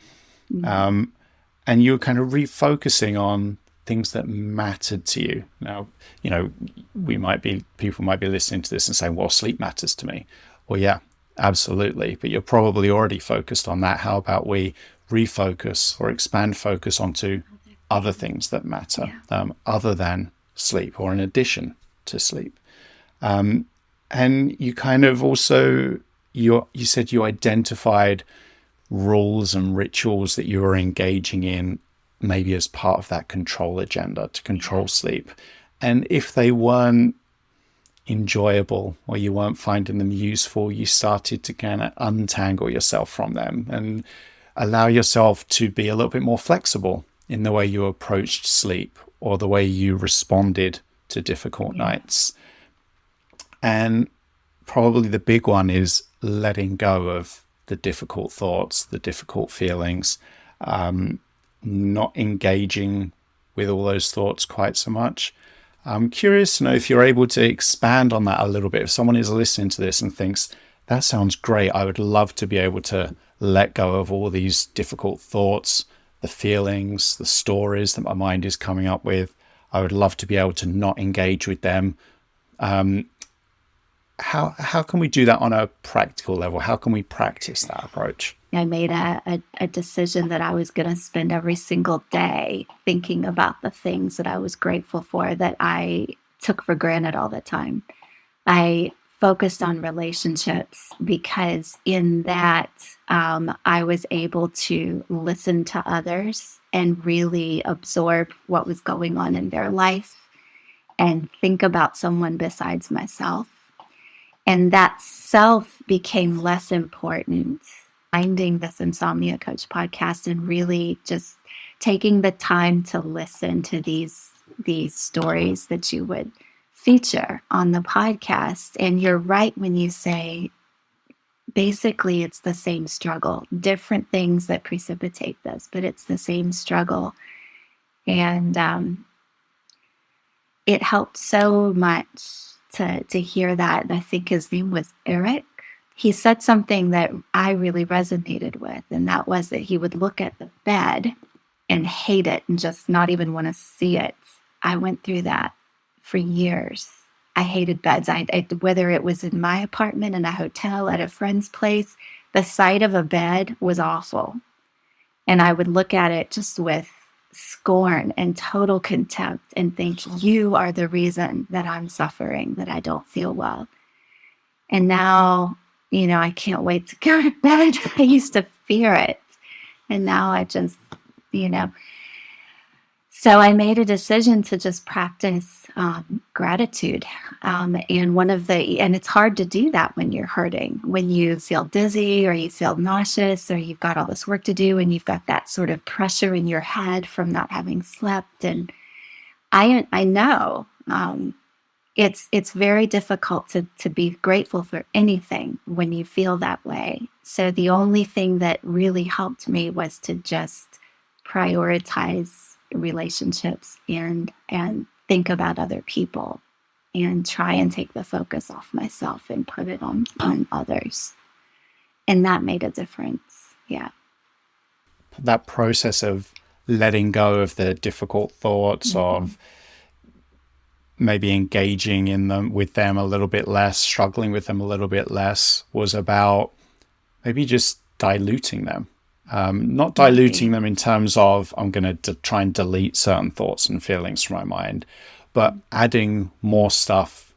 And you're kind of refocusing on things that mattered to you. Now, people might be listening to this and saying, well, sleep matters to me. Well, yeah, absolutely. But you're probably already focused on that. How about we refocus or expand focus onto other things that matter, other than sleep or in addition to sleep? And you kind of also, you said you identified rules and rituals that you were engaging in, maybe as part of that control agenda to control sleep. And if they weren't enjoyable or you weren't finding them useful, you started to kind of untangle yourself from them and allow yourself to be a little bit more flexible in the way you approached sleep or the way you responded to difficult nights. And probably the big one is letting go of the difficult thoughts, the difficult feelings, not engaging with all those thoughts quite so much. I'm curious to know if you're able to expand on that a little bit. If someone is listening to this and thinks, that sounds great, I would love to be able to let go of all these difficult thoughts, the feelings, the stories that my mind is coming up with. I would love to be able to not engage with them. How can we do that on a practical level? How can we practice that approach? I made a decision that I was going to spend every single day thinking about the things that I was grateful for that I took for granted all the time. I focused on relationships because in that I was able to listen to others and really absorb what was going on in their life and think about someone besides myself. And that self became less important. Finding this Insomnia Coach podcast and really just taking the time to listen to these stories that you would feature on the podcast. And you're right when you say, basically, it's the same struggle, different things that precipitate this, but it's the same struggle. And it helped so much to hear that. And I think his name was Eric. He said something that I really resonated with, and that was that he would look at the bed and hate it and just not even want to see it. I went through that for years. I hated beds. Whether it was in my apartment, in a hotel, at a friend's place, the sight of a bed was awful. And I would look at it just with scorn and total contempt and think, you are the reason that I'm suffering, that I don't feel well. And now, I can't wait to go to bed. I used to fear it. And now I just, So I made a decision to just practice gratitude. And it's hard to do that when you're hurting, when you feel dizzy or you feel nauseous or you've got all this work to do and you've got that sort of pressure in your head from not having slept. And I know it's very difficult to be grateful for anything when you feel that way. So the only thing that really helped me was to just prioritize relationships and think about other people and try and take the focus off myself and put it on others. And that made a difference. Yeah. That process of letting go of the difficult thoughts, Mm-hmm. of maybe engaging in them with them a little bit less, struggling with them a little bit less, was about maybe just diluting them. Not diluting Right. them in terms of I'm going to try and delete certain thoughts and feelings from my mind, but adding more stuff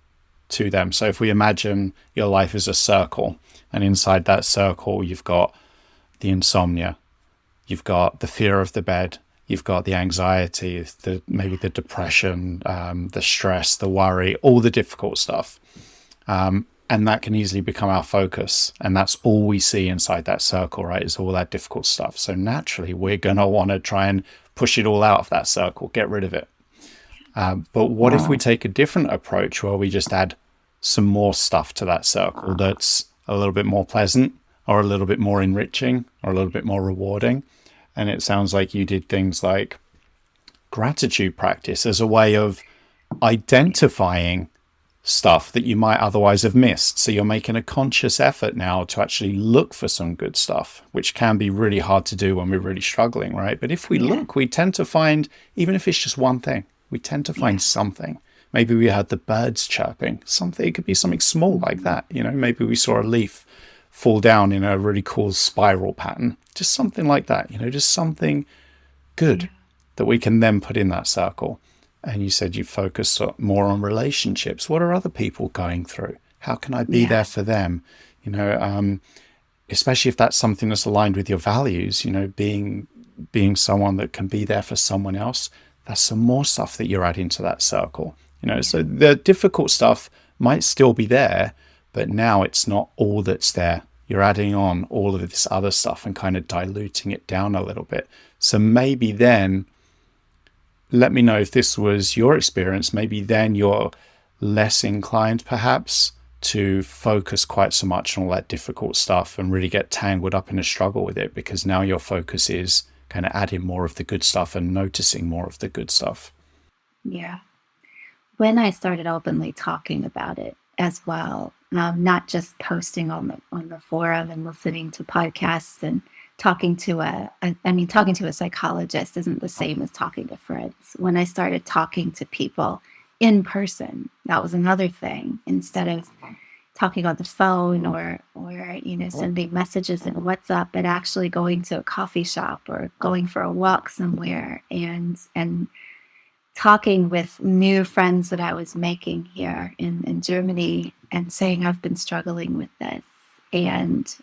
to them. So if we imagine your life is a circle, and inside that circle, you've got the insomnia, you've got the fear of the bed, you've got the anxiety, maybe the depression, the stress, the worry, all the difficult stuff. And that can easily become our focus. And that's all we see inside that circle, right? Is all that difficult stuff. So naturally, we're going to want to try and push it all out of that circle, get rid of it. But what if we take a different approach where we just add some more stuff to that circle that's a little bit more pleasant or a little bit more enriching or a little bit more rewarding? And it sounds like you did things like gratitude practice as a way of identifying stuff that you might otherwise have missed. So you're making a conscious effort now to actually look for some good stuff, which can be really hard to do when we're really struggling, right? But if we Yeah. look, we tend to find, even if it's just one thing, we tend to find Yeah. something. Maybe we heard the birds chirping, something, it could be something small like Mm-hmm. that. Maybe we saw a leaf fall down in a really cool spiral pattern, just something like that, just something good Yeah. that we can then put in that circle. And you said you focus more on relationships. What are other people going through? How can I be Yeah. there for them? You know, um, Especially if that's something that's aligned with your values. Being someone that can be there for someone else. That's some more stuff that you're adding to that circle. Yeah. So the difficult stuff might still be there, but now it's not all that's there. You're adding on all of this other stuff and kind of diluting it down a little bit. So maybe then let me know if this was your experience. Maybe then you're less inclined, perhaps, to focus quite so much on all that difficult stuff and really get tangled up in a struggle with it, because now your focus is kind of adding more of the good stuff and noticing more of the good stuff. Yeah. When I started openly talking about it as well, not just posting on the forum and listening to podcasts and talking to a psychologist isn't the same as talking to friends. When I started talking to people in person, that was another thing. Instead of talking on the phone or sending messages in WhatsApp, but actually going to a coffee shop or going for a walk somewhere and talking with new friends that I was making here in Germany and saying I've been struggling with this. And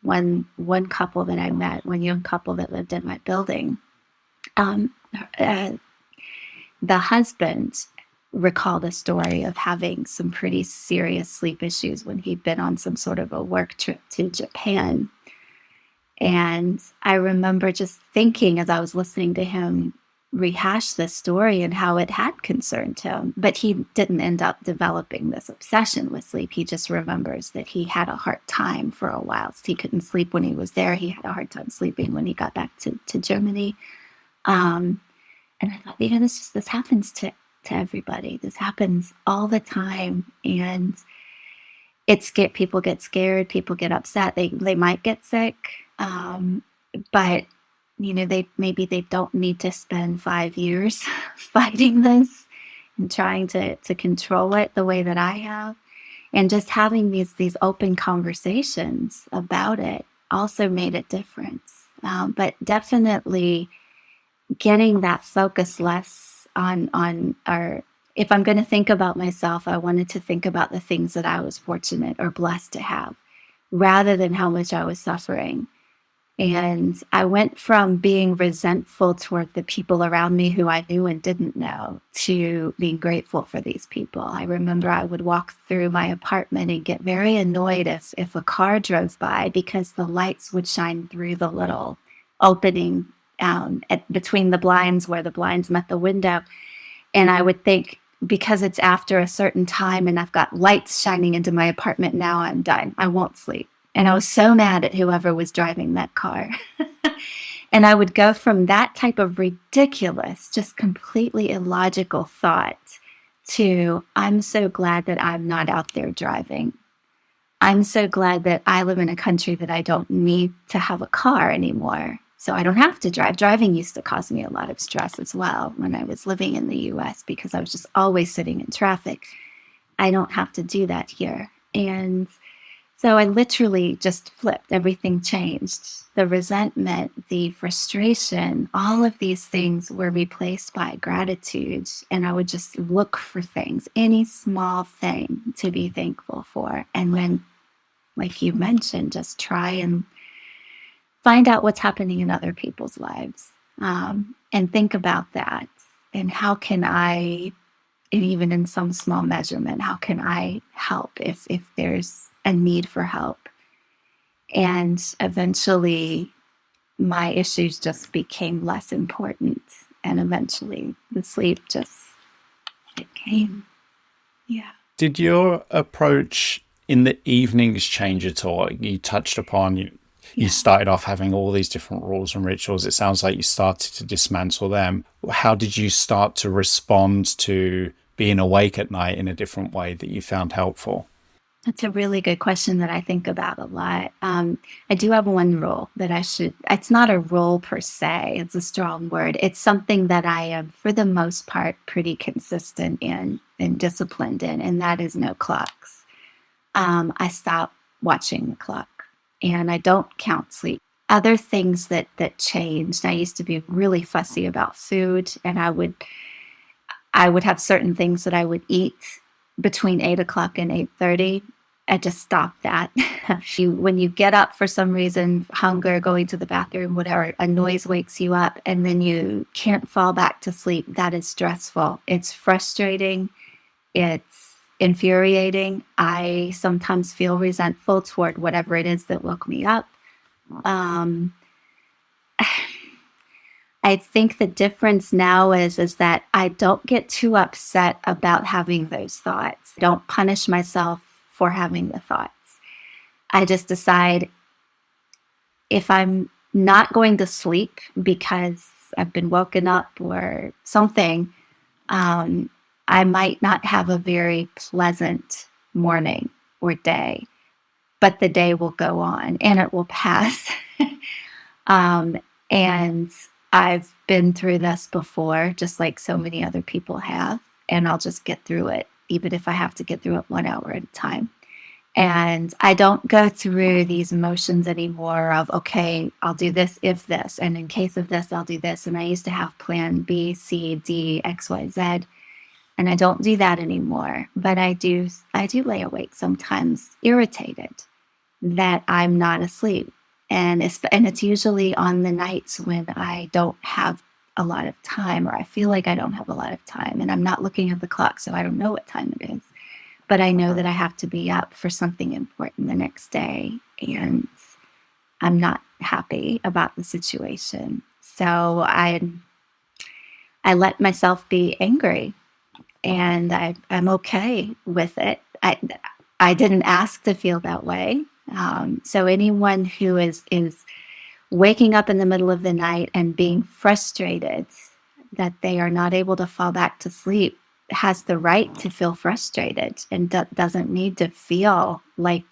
one couple that I met, one young couple that lived in my building, um, uh, the husband recalled a story of having some pretty serious sleep issues when he'd been on some sort of a work trip to Japan. And I remember just thinking as I was listening to him rehash this story and how it had concerned him, but he didn't end up developing this obsession with sleep. He just remembers that he had a hard time for a while. So he couldn't sleep when he was there. He had a hard time sleeping when he got back to Germany. Um, and I thought, this happens to everybody. This happens all the time. And people get scared, people get upset, they might get sick, but they don't need to spend 5 years fighting this and trying to control it the way that I have, and just having these open conversations about it also made a difference. But definitely getting that focus less on our if I'm going to think about myself, I wanted to think about the things that I was fortunate or blessed to have rather than how much I was suffering. And I went from being resentful toward the people around me who I knew and didn't know to being grateful for these people. I remember I would walk through my apartment and get very annoyed if a car drove by because the lights would shine through the little opening between the blinds where the blinds met the window. And I would think, because it's after a certain time and I've got lights shining into my apartment, now I'm done. I won't sleep. And I was so mad at whoever was driving that car. And I would go from that type of ridiculous, just completely illogical thought to, I'm so glad that I'm not out there driving. I'm so glad that I live in a country that I don't need to have a car anymore. So I don't have to drive. Driving used to cause me a lot of stress as well when I was living in the US because I was just always sitting in traffic. I don't have to do that here. And so I literally just flipped. Everything changed. The resentment, the frustration, all of these things were replaced by gratitude. And I would just look for things, any small thing to be thankful for. And then, like you mentioned, just try and find out what's happening in other people's lives, and think about that. And how can I, and even in some small measurement, how can I help if there's a need for help? And eventually, my issues just became less important. And eventually, the sleep just, it came. Yeah. Did your approach in the evenings change at all? You touched upon you Yeah. started off having all these different rules and rituals. It sounds like you started to dismantle them. How did you start to respond to being awake at night in a different way that you found helpful? That's a really good question that I think about a lot. I do have one rule that it's not a rule per se, it's a strong word. It's something that I am, for the most part, pretty consistent in and disciplined in, and that is no clocks. I stop watching the clock and I don't count sleep. Other things that changed, I used to be really fussy about food, and I would have certain things that I would eat between 8 o'clock and 8:30. I just stopped that. When you get up for some reason, hunger, going to the bathroom, whatever, a noise wakes you up, and then you can't fall back to sleep. That is stressful. It's frustrating. It's infuriating. I sometimes feel resentful toward whatever it is that woke me up. Um, I think the difference now is that I don't get too upset about having those thoughts. I don't punish myself for having the thoughts. I just decide, if I'm not going to sleep because I've been woken up or something, um, I might not have a very pleasant morning or day, but the day will go on and it will pass. Um, and I've been through this before, just like so many other people have, and I'll just get through it, even if I have to get through it 1 hour at a time. And I don't go through these motions anymore of, okay, I'll do this if this, and in case of this, I'll do this. And I used to have plan B, C, D, X, Y, Z, and I don't do that anymore. But I do lay awake sometimes, irritated that I'm not asleep. And it's usually on the nights when I don't have a lot of time, or I feel like I don't have a lot of time, and I'm not looking at the clock, so I don't know what time it is. But I know that I have to be up for something important the next day, and I'm not happy about the situation. So I let myself be angry, and I'm okay with it. I didn't ask to feel that way. So anyone who is waking up in the middle of the night and being frustrated that they are not able to fall back to sleep has the right to feel frustrated, and doesn't need to feel like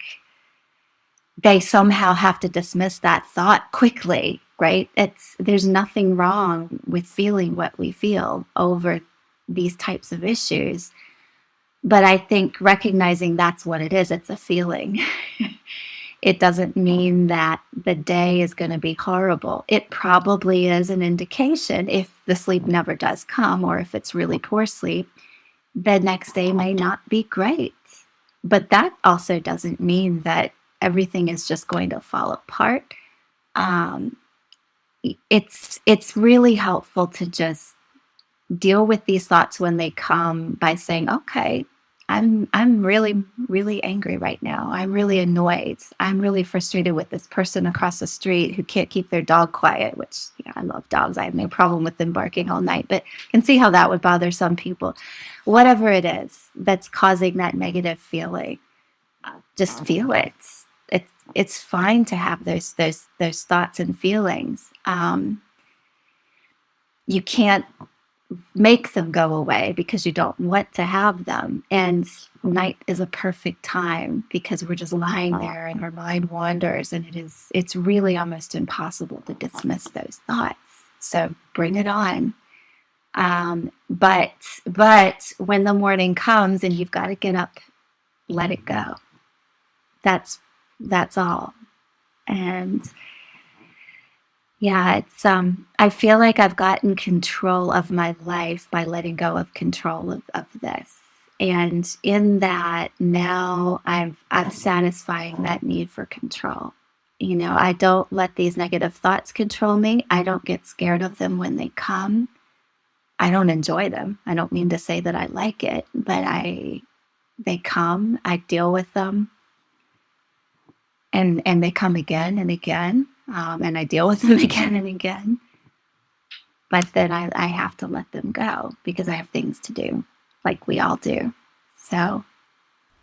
they somehow have to dismiss that thought quickly, right? There's nothing wrong with feeling what we feel over these types of issues. But I think recognizing that's what it is, it's a feeling. It doesn't mean that the day is going to be horrible. It probably is an indication. If the sleep never does come, or if it's really poor sleep, the next day may not be great. But that also doesn't mean that everything is just going to fall apart. Um, it's really helpful to just deal with these thoughts when they come by saying, okay, I'm really, really angry right now. I'm really annoyed. I'm really frustrated with this person across the street who can't keep their dog quiet, which, I love dogs. I have no problem with them barking all night, but can see how that would bother some people. Whatever it is that's causing that negative feeling, just feel it. It's fine to have those thoughts and feelings. You can't make them go away because you don't want to have them. And night is a perfect time because we're just lying there and our mind wanders, and it's really almost impossible to dismiss those thoughts. So bring it on. But when the morning comes and you've got to get up, let it go. That's all. And yeah, it's I feel like I've gotten control of my life by letting go of control of this. And in that, now I'm satisfying that need for control. I don't let these negative thoughts control me. I don't get scared of them when they come. I don't enjoy them. I don't mean to say that I like it, but they come, I deal with them, and they come again and again, and I deal with them again and again. But then I have to let them go because I have things to do, like we all do. So,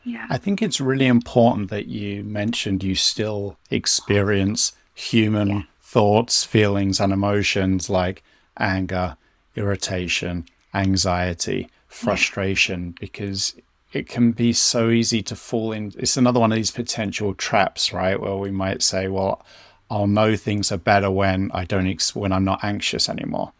yeah. I think it's really important that you mentioned you still experience human thoughts, feelings, and emotions like anger, irritation, anxiety, frustration, because it can be so easy to fall in. It's another one of these potential traps, right? Where we might say, well, I'll know things are better when when I'm not anxious anymore.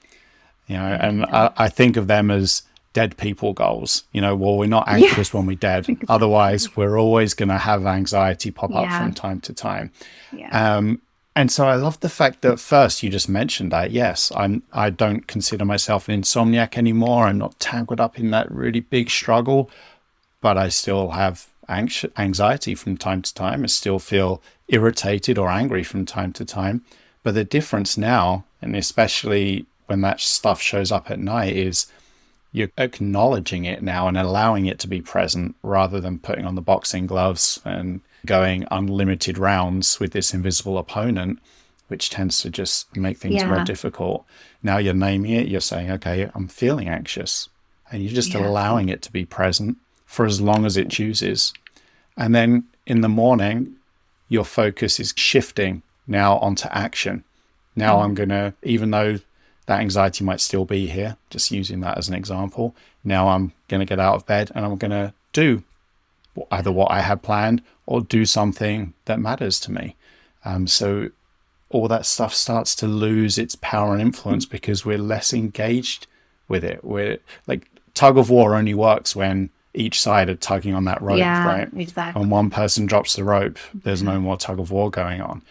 And I think of them as dead people goals. Well, we're not anxious when we're dead. Exactly. Otherwise, we're always going to have anxiety pop up from time to time. Yeah. And so I love the fact that first you just mentioned that, yes, I don't consider myself an insomniac anymore. I'm not tangled up in that really big struggle, but I still have anxiety from time to time. I still feel irritated or angry from time to time. But the difference now, and especially when that stuff shows up at night, is you're acknowledging it now and allowing it to be present rather than putting on the boxing gloves and going unlimited rounds with this invisible opponent, which tends to just make things more difficult. Now you're naming it, you're saying, okay, I'm feeling anxious, and you're just allowing it to be present for as long as it chooses. And then in the morning, your focus is shifting now onto action. Now I'm going to, even though that anxiety might still be here, just using that as an example, now I'm going to get out of bed and I'm going to do either what I had planned or do something that matters to me. So all that stuff starts to lose its power and influence because we're less engaged with it. We're like, tug of war only works when each side are tugging on that rope, right? Exactly. When one person drops the rope, there's no more tug of war going on.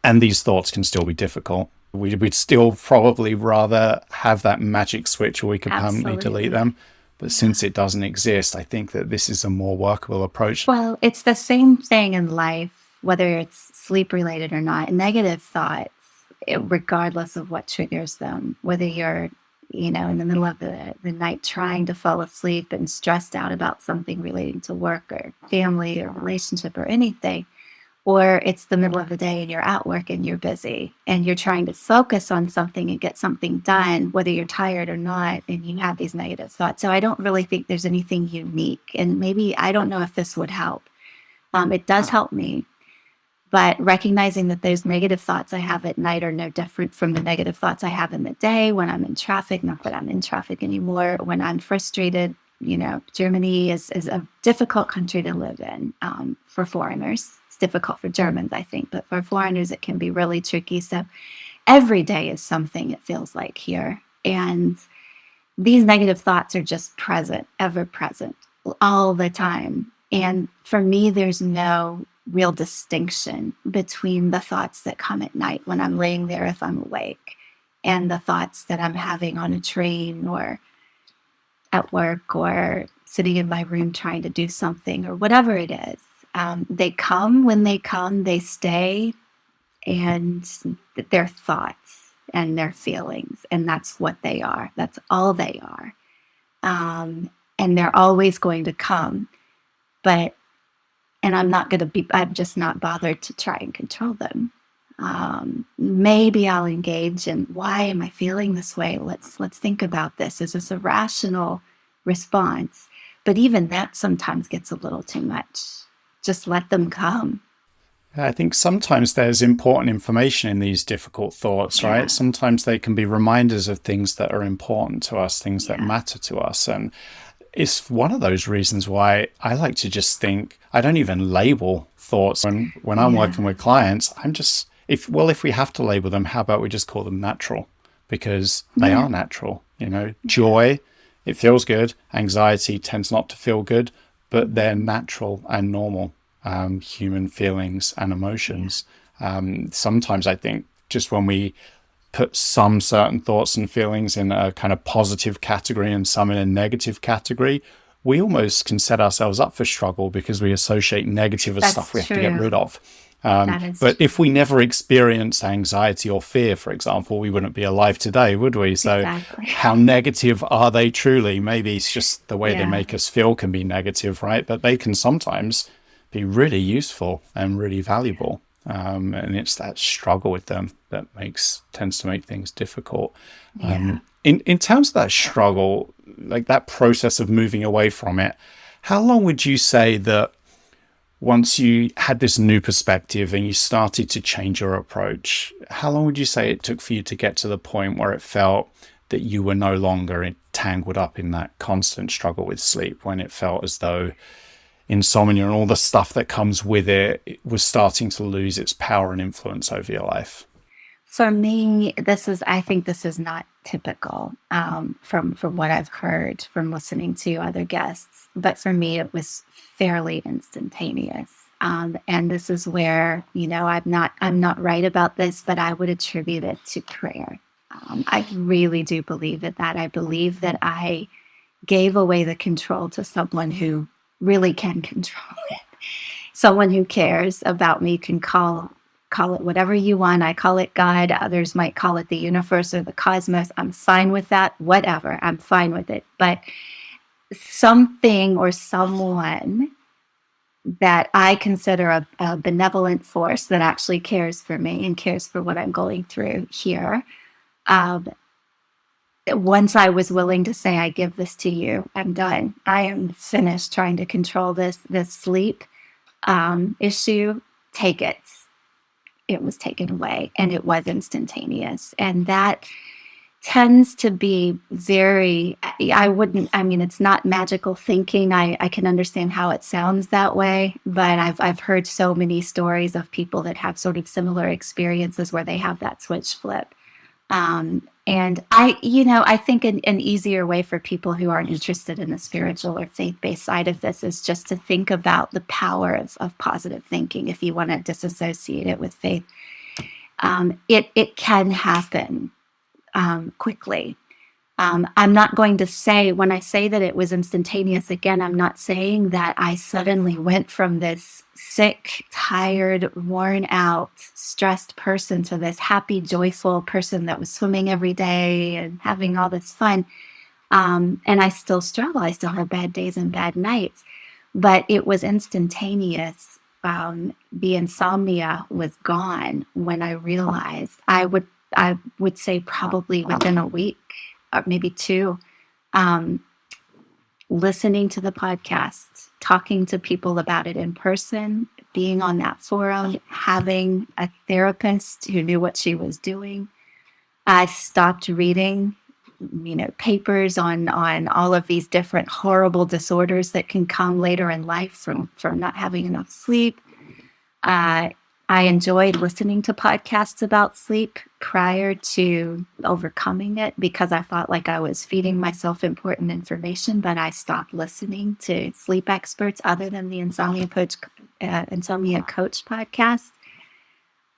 And these thoughts can still be difficult. We'd still probably rather have that magic switch where we could permanently delete them. But since it doesn't exist, I think that this is a more workable approach. Well, it's the same thing in life, whether it's sleep related or not. Negative thoughts, regardless of what triggers them, whether you're in the middle of the night trying to fall asleep and stressed out about something relating to work or family or relationship or anything, or it's the middle of the day and you're at work and you're busy and you're trying to focus on something and get something done, whether you're tired or not, and you have these negative thoughts. So I don't really think there's anything unique. And maybe, I don't know if this would help. It does help me. But recognizing that those negative thoughts I have at night are no different from the negative thoughts I have in the day when I'm in traffic. Not that I'm in traffic anymore. When I'm frustrated, Germany is a difficult country to live in for foreigners. It's difficult for Germans, I think, but for foreigners, it can be really tricky. So every day is something, it feels like here. And these negative thoughts are just present, ever present, all the time. And for me, there's no real distinction between the thoughts that come at night when I'm laying there if I'm awake and the thoughts that I'm having on a train or at work or sitting in my room trying to do something or whatever it is. They come when they come, they stay. and their thoughts and their feelings. And that's what they are. That's all they are. And they're always going to come. But, and I'm just not bothered to try and control them. Maybe I'll engage in, why am I feeling this way? Let's think about this. Is this a rational response? But even that sometimes gets a little too much. Just let them come. I think sometimes there's important information in these difficult thoughts, right? Yeah. Sometimes they can be reminders of things that are important to us, things that Yeah. matter to us. And it's one of those reasons why I like to just think, I don't even label thoughts when I'm Yeah. working with clients. I'm just, if we have to label them, how about we just call them natural? Because they Yeah. are natural. Joy, it feels good. Anxiety tends not to feel good, but they're natural and normal human feelings and emotions. Sometimes I think just when we put some certain thoughts and feelings in a kind of positive category and some in a negative category, we almost can set ourselves up for struggle because we associate negative as stuff we That's have to get true. rid of. That is But if true. we never experienced anxiety or fear, for example, we wouldn't be alive today, would we? So Exactly. how negative are they truly? Maybe it's just the way they Yeah. make us feel can be negative, right? But they can sometimes be really useful and really valuable. And it's that struggle with them that tends to make things difficult. Yeah. In terms of that struggle, like that process of moving away from it, how long would you say that once you had this new perspective and you started to change your approach, how long would you say it took for you to get to the point where it felt that you were no longer tangled up in that constant struggle with sleep, when it felt as though insomnia and all the stuff that comes with it was starting to lose its power and influence over your life? For me, I think this is not typical from what I've heard from listening to other guests. But for me, it was fairly instantaneous. And this is where, I'm not right about this, but I would attribute it to prayer. I really do believe in that. I believe that I gave away the control to someone who really can control it. Someone who cares about me can call it whatever you want. I call it God. Others might call it the universe or the cosmos. I'm fine with that. Whatever. I'm fine with it. But something or someone that I consider a benevolent force that actually cares for me and cares for what I'm going through here. Um, Once I was willing to say, I give this to you, I'm done. I am finished trying to control this sleep issue. Take it. It was taken away, and it was instantaneous. And that tends to be very, I mean, it's not magical thinking. I can understand how it sounds that way, but I've heard so many stories of people that have sort of similar experiences where they have that switch flip. And I think an easier way for people who aren't interested in the spiritual or faith-based side of this is just to think about the power of positive thinking. If you want to disassociate it with faith, it can happen quickly. I'm not going to say, when I say that it was instantaneous, again, I'm not saying that I suddenly went from this sick, tired, worn out, stressed person to this happy, joyful person that was swimming every day and having all this fun. And I still struggle. I still have bad days and bad nights, but it was instantaneous. The insomnia was gone when I realized. I would say probably within a week or maybe two, um, listening to the podcast, talking to people about it in person, being on that forum, having a therapist who knew what she was doing. I stopped reading, papers on all of these different horrible disorders that can come later in life from not having enough sleep. Uh, I enjoyed listening to podcasts about sleep prior to overcoming it because I felt like I was feeding myself important information, but I stopped listening to sleep experts other than the Insomnia Coach podcast.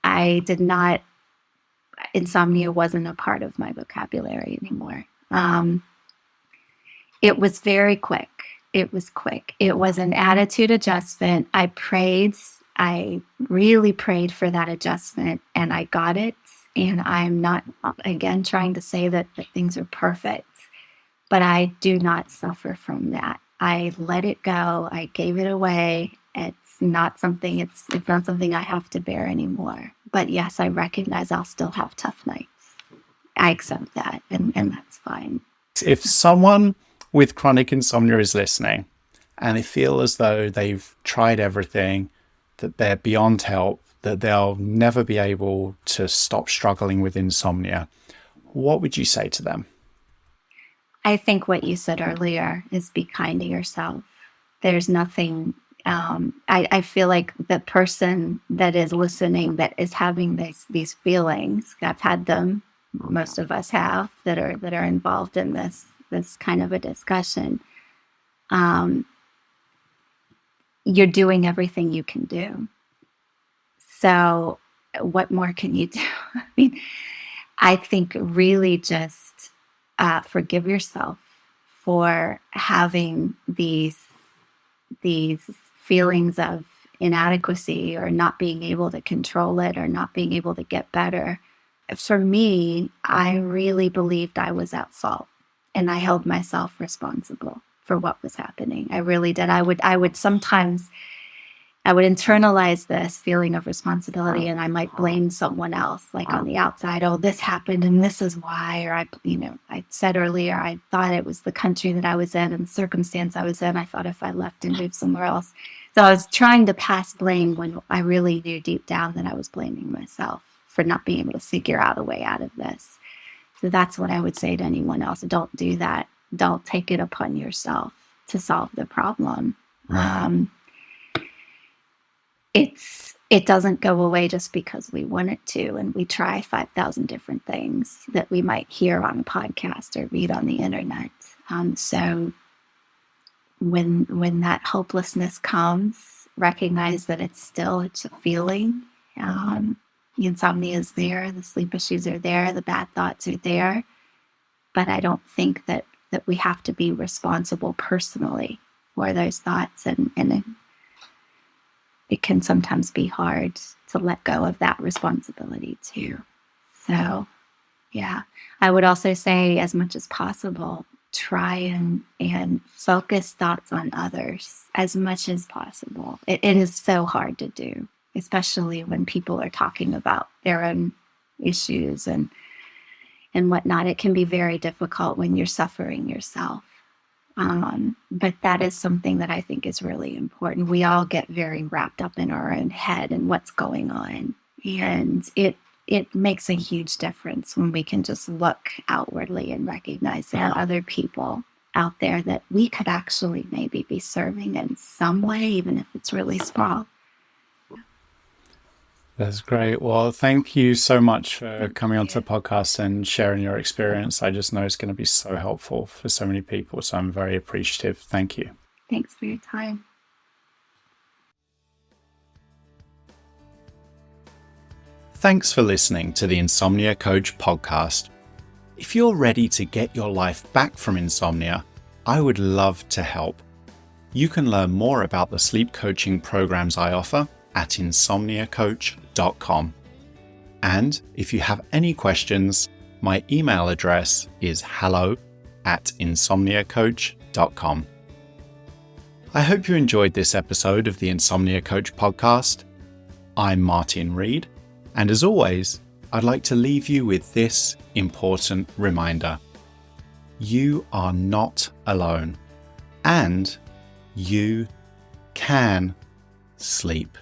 I did not, insomnia wasn't a part of my vocabulary anymore. It was very quick. It was quick. It was an attitude adjustment. I prayed I really prayed for that adjustment and I got it. And I'm not, again, trying to say that things are perfect, but I do not suffer from that. I let it go. I gave it away. It's not something I have to bear anymore. But yes, I recognize I'll still have tough nights. I accept that, and that's fine. If someone with chronic insomnia is listening and they feel as though they've tried everything, that they're beyond help, that they'll never be able to stop struggling with insomnia, what would you say to them? I think what you said earlier is be kind to yourself. There's nothing, I feel like the person that is listening that is having these feelings, I've had them, most of us have, that are involved in this kind of a discussion. Um, you're doing everything you can do. So what more can you do? I mean, I think really just forgive yourself for having these feelings of inadequacy or not being able to control it or not being able to get better. For me, I really believed I was at fault and I held myself responsible for what was happening. I really did. I would sometimes I would internalize this feeling of responsibility and I might blame someone else, like on the outside. Oh, this happened and this is why. Or I said earlier, I thought it was the country that I was in and the circumstance I was in. I thought if I left and moved somewhere else. So I was trying to pass blame when I really knew deep down that I was blaming myself for not being able to figure out a way out of this. So that's what I would say to anyone else. Don't do that. Don't take it upon yourself to solve the problem. It doesn't go away just because we want it to, and we try 5,000 different things that we might hear on a podcast or read on the internet. So when that hopelessness comes, recognize that it's a feeling. The insomnia is there, the sleep issues are there, the bad thoughts are there, but I don't think that we have to be responsible personally for those thoughts, and it can sometimes be hard to let go of that responsibility too. So, yeah, I would also say as much as possible, try and focus thoughts on others as much as possible. It is so hard to do, especially when people are talking about their own issues and whatnot. It can be very difficult when you're suffering yourself. But that is something that I think is really important. We all get very wrapped up in our own head and what's going on. And it makes a huge difference when we can just look outwardly and recognize there are other people out there that we could actually maybe be serving in some way, even if it's really small. That's great. Well, thank you so much for coming onto the podcast and sharing your experience. I just know it's going to be so helpful for so many people. So I'm very appreciative. Thank you. Thanks for your time. Thanks for listening to the Insomnia Coach podcast. If you're ready to get your life back from insomnia, I would love to help. You can learn more about the sleep coaching programs I offer at insomniacoach.com. And if you have any questions, my email address is hello@insomniacoach.com. I hope you enjoyed this episode of the Insomnia Coach podcast. I'm Martin Reed, and as always, I'd like to leave you with this important reminder. You are not alone, and you can sleep.